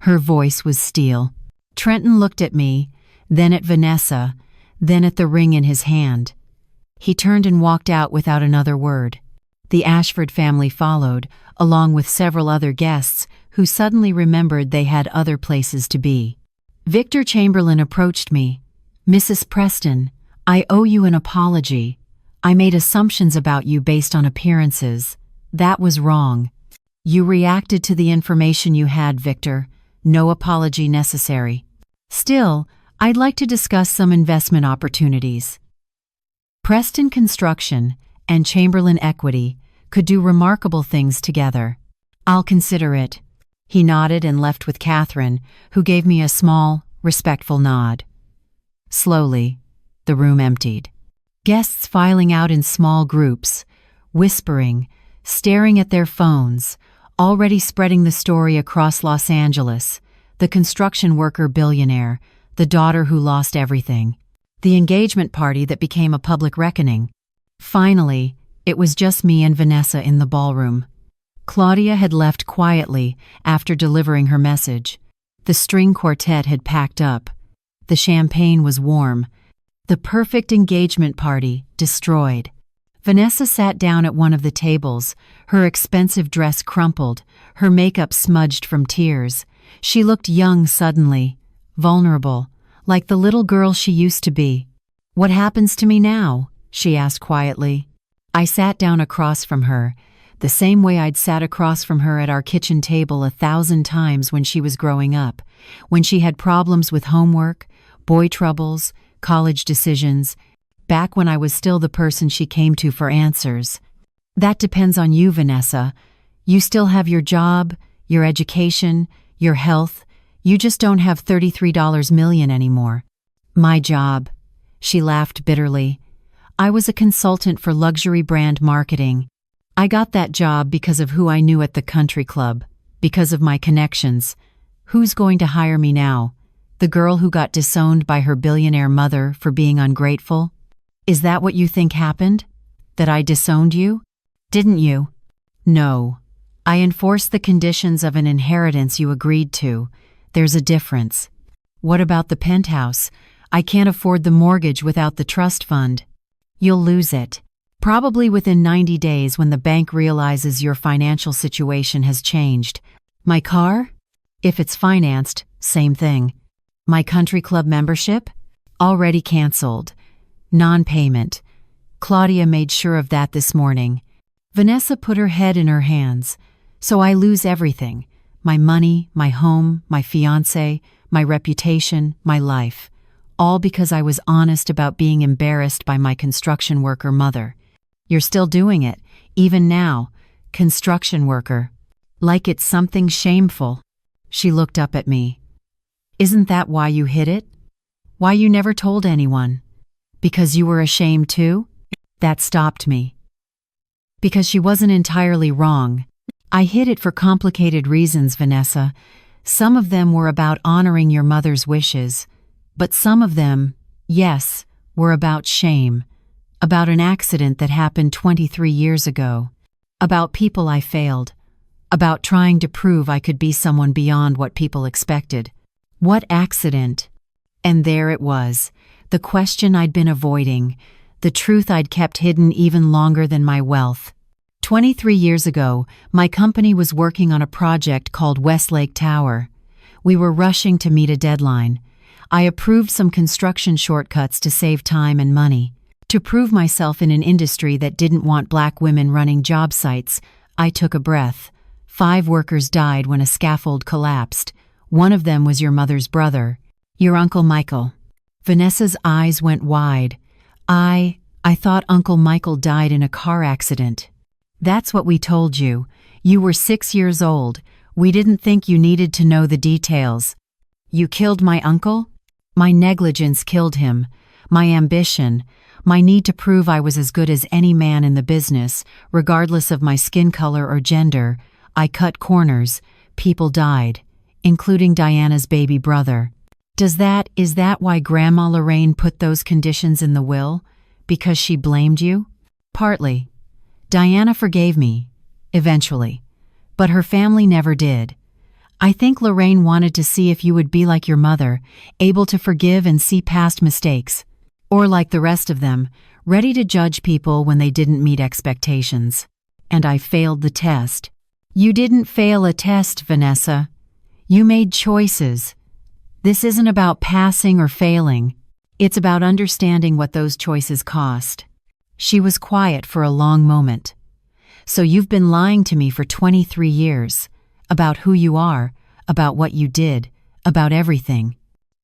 Her voice was steel. Trenton looked at me, then at Vanessa, then at the ring in his hand. He turned and walked out without another word. The Ashford family followed, along with several other guests who suddenly remembered they had other places to be. Victor Chamberlain approached me. "Mrs. Preston, I owe you an apology. I made assumptions about you based on appearances. That was wrong. You reacted to the information you had, Victor. No apology necessary. Still, I'd like to discuss some investment opportunities. Preston Construction and Chamberlain Equity could do remarkable things together. I'll consider it." He nodded and left with Catherine, who gave me a small, respectful nod. Slowly, the room emptied. Guests filing out in small groups, whispering, staring at their phones, already spreading the story across Los Angeles. The construction worker billionaire, the daughter who lost everything. The engagement party that became a public reckoning. Finally, it was just me and Vanessa in the ballroom. Claudia had left quietly after delivering her message. The string quartet had packed up. The champagne was warm. The perfect engagement party destroyed. Vanessa sat down at one of the tables, her expensive dress crumpled, her makeup smudged from tears. She looked young suddenly, vulnerable, like the little girl she used to be. "What happens to me now?" she asked quietly. I sat down across from her, the same way I'd sat across from her at our kitchen table 1,000 times when she was growing up, when she had problems with homework, boy troubles, college decisions, back when I was still the person she came to for answers. "That depends on you, Vanessa. You still have your job, your education, your health. You just don't have $33 million anymore." "My job." She laughed bitterly. "I was a consultant for luxury brand marketing. I got that job because of who I knew at the country club, because of my connections. Who's going to hire me now? The girl who got disowned by her billionaire mother for being ungrateful? Is that what you think happened? That I disowned you? Didn't you? No. I enforced the conditions of an inheritance you agreed to. There's a difference. What about the penthouse? I can't afford the mortgage without the trust fund. You'll lose it. Probably within 90 days when the bank realizes your financial situation has changed. My car? If it's financed, same thing. My country club membership? Already canceled. Non-payment. Claudia made sure of that this morning. Vanessa put her head in her hands. So I lose everything. My money, my home, my fiancé, my reputation, my life. All because I was honest about being embarrassed by my construction worker mother. You're still doing it, even now. Construction worker. Like it's something shameful. She looked up at me. Isn't that why you hid it? Why you never told anyone? Because you were ashamed too? That stopped me. Because she wasn't entirely wrong. I hid it for complicated reasons, Vanessa. Some of them were about honoring your mother's wishes. But some of them, yes, were about shame. About an accident that happened 23 years ago. About people I failed. About trying to prove I could be someone beyond what people expected. What accident? And there it was, the question I'd been avoiding, the truth I'd kept hidden even longer than my wealth. 23 years ago, my company was working on a project called Westlake Tower. We were rushing to meet a deadline. I approved some construction shortcuts to save time and money. To prove myself in an industry that didn't want black women running job sites, I took a breath. 5 workers died when a scaffold collapsed. One of them was your mother's brother, your Uncle Michael. Vanessa's eyes went wide. I thought Uncle Michael died in a car accident. That's what we told you. You were 6 years old. We didn't think you needed to know the details. You killed my uncle? My negligence killed him. My ambition, my need to prove I was as good as any man in the business, regardless of my skin color or gender. I cut corners. People died, including Diana's baby brother. Is that why Grandma Lorraine put those conditions in the will? Because she blamed you? Partly. Diana forgave me, eventually, but her family never did. I think Lorraine wanted to see if you would be like your mother, able to forgive and see past mistakes. Or like the rest of them, ready to judge people when they didn't meet expectations. And I failed the test. You didn't fail a test, Vanessa. You made choices. This isn't about passing or failing. It's about understanding what those choices cost. She was quiet for a long moment. So you've been lying to me for 23 years. About who you are, about what you did, about everything.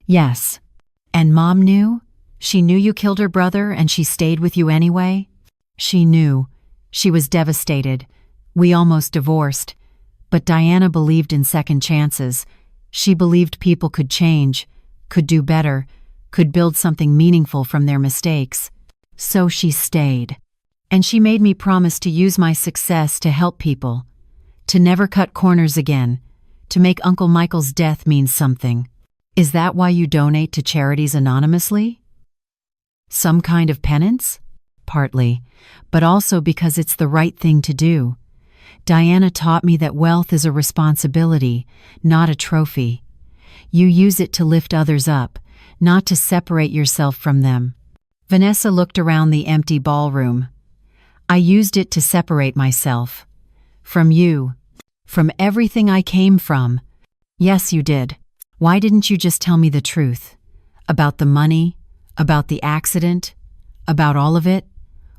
Yes. And Mom knew? She knew you killed her brother and she stayed with you anyway? She knew. She was devastated. We almost divorced. But Diana believed in second chances. She believed people could change, could do better, could build something meaningful from their mistakes. So she stayed. And she made me promise to use my success to help people. To never cut corners again. To make Uncle Michael's death mean something. Is that why you donate to charities anonymously? Some kind of penance? Partly, but also because it's the right thing to do. Diana taught me that wealth is a responsibility, not a trophy. You use it to lift others up, not to separate yourself from them. Vanessa looked around the empty ballroom. I used it to separate myself. From you. From everything I came from. Yes, you did. Why didn't you just tell me the truth? About the money? About the accident? About all of it?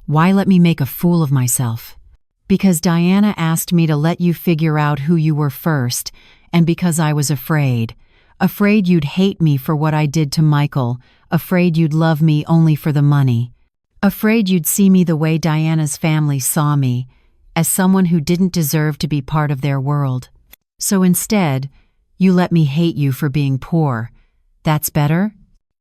Why let me make a fool of myself? Because Diana asked me to let you figure out who you were first, and because I was afraid. Afraid you'd hate me for what I did to Michael, afraid you'd love me only for the money. Afraid you'd see me the way Diana's family saw me, as someone who didn't deserve to be part of their world. So instead, you let me hate you for being poor. That's better?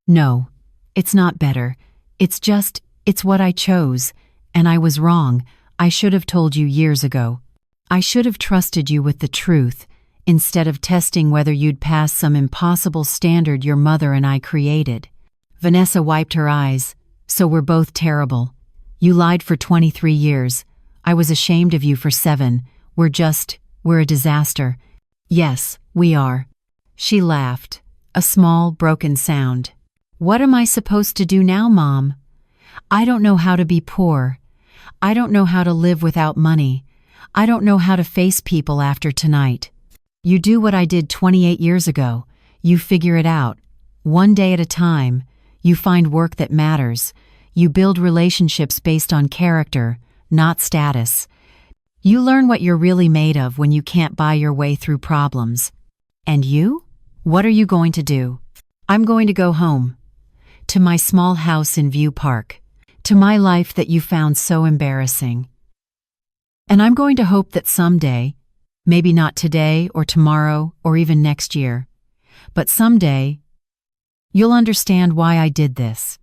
No, it's not better. It's what I chose, and I was wrong. I should have told you years ago. I should have trusted you with the truth, instead of testing whether you'd pass some impossible standard your mother and I created. Vanessa wiped her eyes. So we're both terrible. You lied for 23 years. I was ashamed of you for 7. We're a disaster. Yes, we are. She laughed, a small, broken sound. What am I supposed to do now, Mom? I don't know how to be poor. I don't know how to live without money. I don't know how to face people after tonight. You do what I did 28 years ago. You figure it out. One day at a time. You find work that matters. You build relationships based on character, not status. You learn what you're really made of when you can't buy your way through problems. And you? What are you going to do? I'm going to go home. To my small house in View Park. To my life that you found so embarrassing. And I'm going to hope that someday, maybe not today or tomorrow or even next year, but someday, you'll understand why I did this.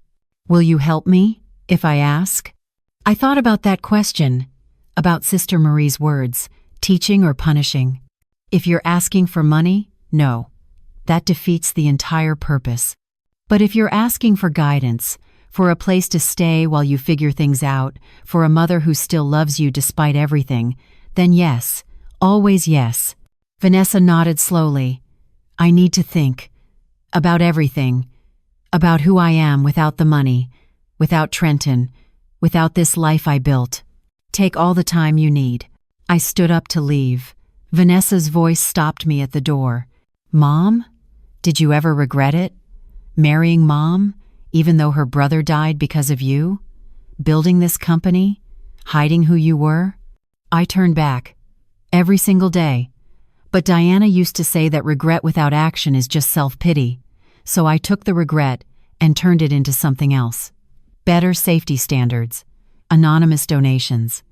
Will you help me, if I ask? I thought about that question, about Sister Marie's words, teaching or punishing. If you're asking for money, no. That defeats the entire purpose. But if you're asking for guidance, for a place to stay while you figure things out, for a mother who still loves you despite everything, then yes, always yes. Vanessa nodded slowly. I need to think. About everything. About who I am without the money, without Trenton, without this life I built. Take all the time you need. I stood up to leave. Vanessa's voice stopped me at the door. Mom? Did you ever regret it? Marrying Mom, even though her brother died because of you? Building this company? Hiding who you were? I turned back. Every single day. But Diana used to say that regret without action is just self-pity. So I took the regret and turned it into something else. Better safety standards. Anonymous donations.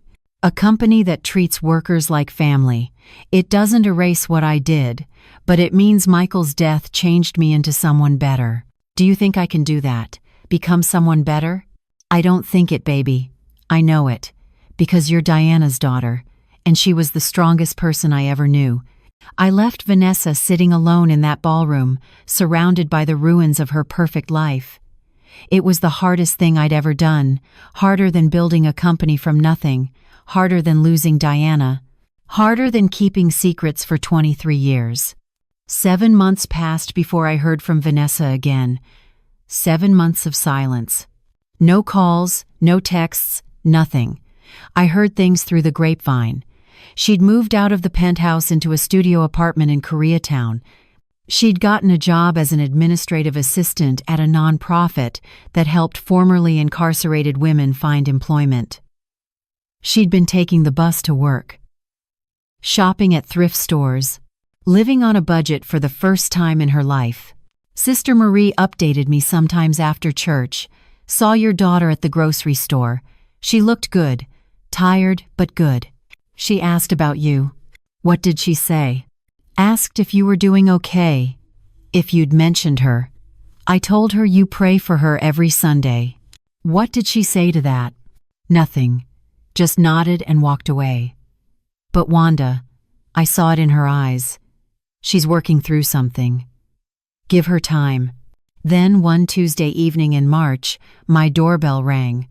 A company that treats workers like family. It doesn't erase what I did, but it means Michael's death changed me into someone better. Do you think I can do that? Become someone better? I don't think it, baby. I know it. Because you're Diana's daughter, and she was the strongest person I ever knew. I left Vanessa sitting alone in that ballroom, surrounded by the ruins of her perfect life. It was the hardest thing I'd ever done, harder than building a company from nothing, harder than losing Diana, harder than keeping secrets for 23 years. 7 months passed before I heard from Vanessa again. 7 months of silence. No calls, no texts, nothing. I heard things through the grapevine. She'd moved out of the penthouse into a studio apartment in Koreatown. She'd gotten a job as an administrative assistant at a nonprofit that helped formerly incarcerated women find employment. She'd been taking the bus to work, shopping at thrift stores, living on a budget for the first time in her life. Sister Marie updated me sometimes after church. Saw your daughter at the grocery store. She looked good, tired but good. She asked about you. What did she say? Asked if you were doing okay, if you'd mentioned her. I told her you pray for her every Sunday. What did she say to that? Nothing. Just nodded and walked away. But Wanda, I saw it in her eyes. She's working through something. Give her time. Then one Tuesday evening in March, my doorbell rang.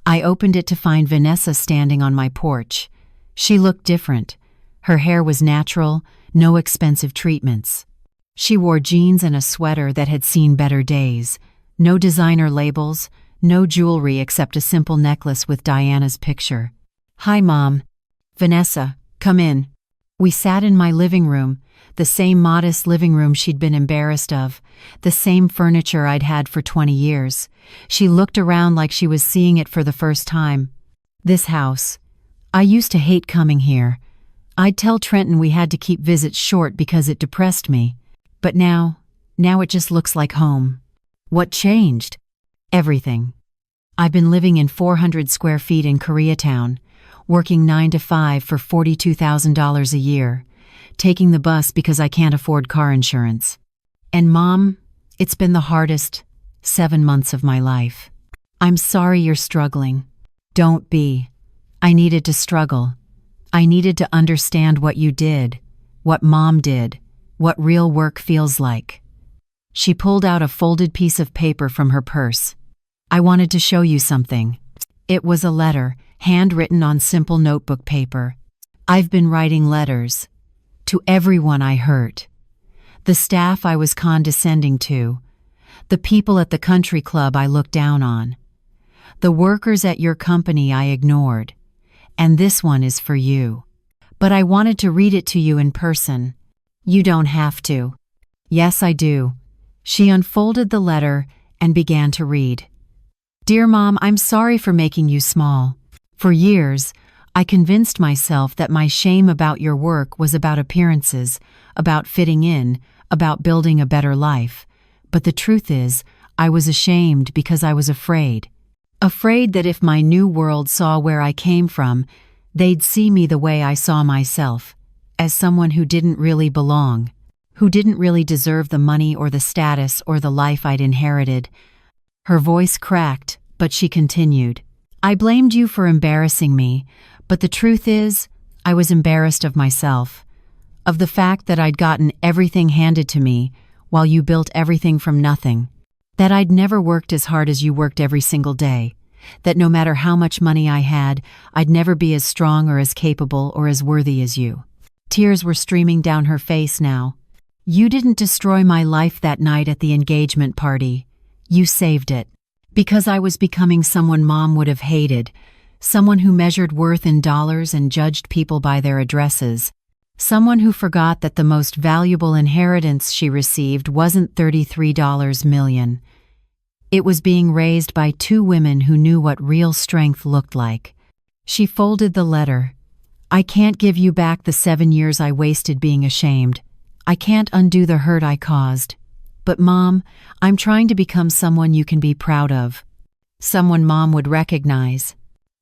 I opened it to find Vanessa standing on my porch. She looked different. Her hair was natural, no expensive treatments. She wore jeans and a sweater that had seen better days. No designer labels, no jewelry except a simple necklace with Diana's picture. Hi, Mom. Vanessa, come in. We sat in my living room, the same modest living room she'd been embarrassed of, the same furniture I'd had for 20 years. She looked around like she was seeing it for the first time. This house. I used to hate coming here. I'd tell Trenton we had to keep visits short because it depressed me. But now it just looks like home. What changed? Everything. I've been living in 400 square feet in Koreatown, working 9 to 5 for $42,000 a year, taking the bus because I can't afford car insurance. And Mom, it's been the hardest 7 months of my life. I'm sorry you're struggling. Don't be. I needed to struggle. I needed to understand what you did, what Mom did, what real work feels like. She pulled out a folded piece of paper from her purse. I wanted to show you something. It was a letter, handwritten on simple notebook paper. I've been writing letters. To everyone I hurt. The staff I was condescending to. The people at the country club I looked down on. The workers at your company I ignored. And this one is for you. But I wanted to read it to you in person. You don't have to. Yes, I do. She unfolded the letter and began to read. Dear Mom, I'm sorry for making you small. For years, I convinced myself that my shame about your work was about appearances, about fitting in, about building a better life. But the truth is, I was ashamed because I was afraid. Afraid that if my new world saw where I came from, they'd see me the way I saw myself, as someone who didn't really belong, who didn't really deserve the money or the status or the life I'd inherited. Her voice cracked, but she continued. I blamed you for embarrassing me, but the truth is, I was embarrassed of myself, of the fact that I'd gotten everything handed to me while you built everything from nothing, that I'd never worked as hard as you worked every single day, that no matter how much money I had, I'd never be as strong or as capable or as worthy as you. Tears were streaming down her face now. You didn't destroy my life that night at the engagement party. You saved it. Because I was becoming someone Mom would have hated, someone who measured worth in dollars and judged people by their addresses, someone who forgot that the most valuable inheritance she received wasn't $33 million. It was being raised by two women who knew what real strength looked like. She folded the letter. I can't give you back the 7 years I wasted being ashamed. I can't undo the hurt I caused. But Mom, I'm trying to become someone you can be proud of. Someone Mom would recognize.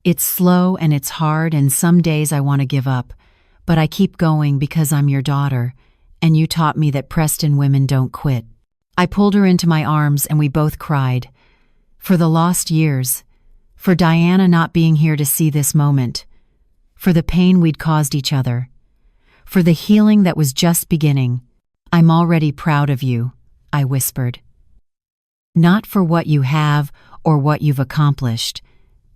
It's slow and it's hard and some days I want to give up, but I keep going because I'm your daughter, and you taught me that Preston women don't quit. I pulled her into my arms and we both cried. For the lost years, for Diana not being here to see this moment, for the pain we'd caused each other, for the healing that was just beginning. I'm already proud of you, I whispered. Not for what you have or what you've accomplished,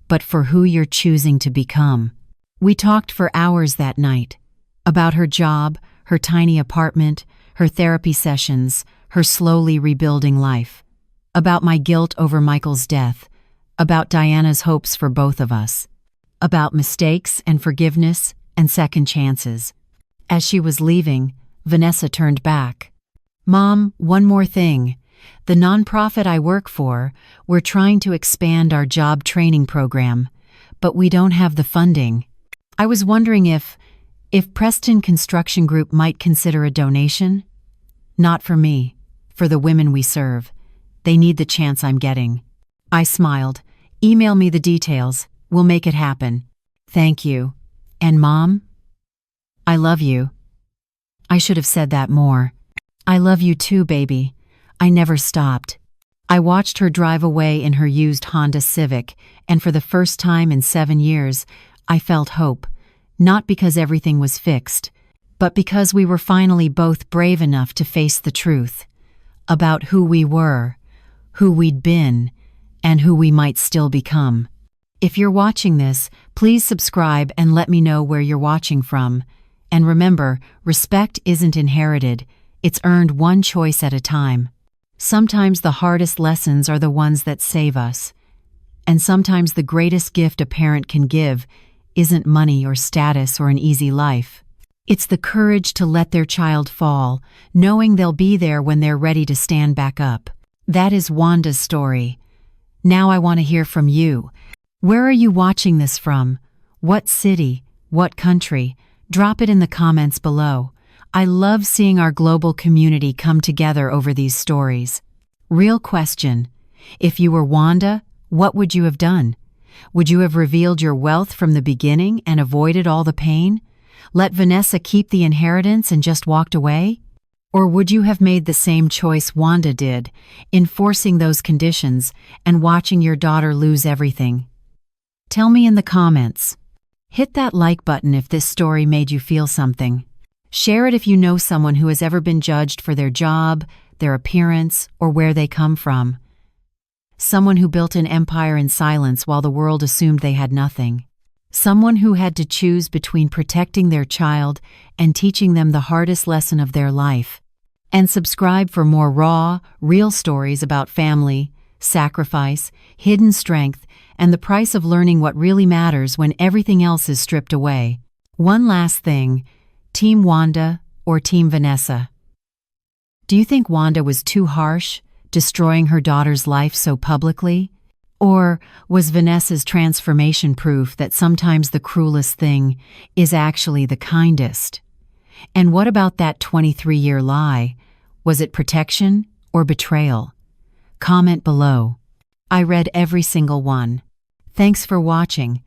but for who you're choosing to become. We talked for hours that night, about her job, her tiny apartment, her therapy sessions, her slowly rebuilding life, about my guilt over Michael's death, about Diana's hopes for both of us, about mistakes and forgiveness and second chances. As she was leaving, Vanessa turned back. Mom, one more thing. The nonprofit I work for, we're trying to expand our job training program, but we don't have the funding. I was wondering if Preston Construction Group might consider a donation? Not for me, for the women we serve. They need the chance I'm getting. I smiled. Email me the details. We'll make it happen. Thank you. And Mom? I love you. I should have said that more. I love you too, baby. I never stopped. I watched her drive away in her used Honda Civic, and for the first time in 7 years, I felt hope. Not because everything was fixed, but because we were finally both brave enough to face the truth about who we were, who we'd been, and who we might still become. If you're watching this, please subscribe and let me know where you're watching from. And remember, respect isn't inherited, it's earned one choice at a time. Sometimes the hardest lessons are the ones that save us. And sometimes the greatest gift a parent can give isn't money or status or an easy life. It's the courage to let their child fall, knowing they'll be there when they're ready to stand back up. That is Wanda's story. Now I want to hear from you. Where are you watching this from? What city? What country? Drop it in the comments below. I love seeing our global community come together over these stories. Real question. If you were Wanda, what would you have done? Would you have revealed your wealth from the beginning and avoided all the pain? Let Vanessa keep the inheritance and just walked away? Or would you have made the same choice Wanda did, enforcing those conditions and watching your daughter lose everything? Tell me in the comments. Hit that like button if this story made you feel something. Share it if you know someone who has ever been judged for their job, their appearance, or where they come from. Someone who built an empire in silence while the world assumed they had nothing. Someone who had to choose between protecting their child and teaching them the hardest lesson of their life. And subscribe for more raw, real stories about family, sacrifice, hidden strength, and the price of learning what really matters when everything else is stripped away. One last thing, Team Wanda or Team Vanessa? Do you think Wanda was too harsh, destroying her daughter's life so publicly? Or was Vanessa's transformation proof that sometimes the cruelest thing is actually the kindest? And what about that 23-year lie? Was it protection or betrayal? Comment below. I read every single one. Thanks for watching.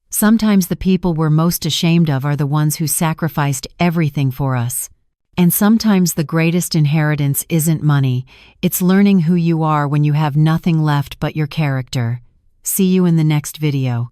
Sometimes the people we're most ashamed of are the ones who sacrificed everything for us. And sometimes the greatest inheritance isn't money, it's learning who you are when you have nothing left but your character. See you in the next video.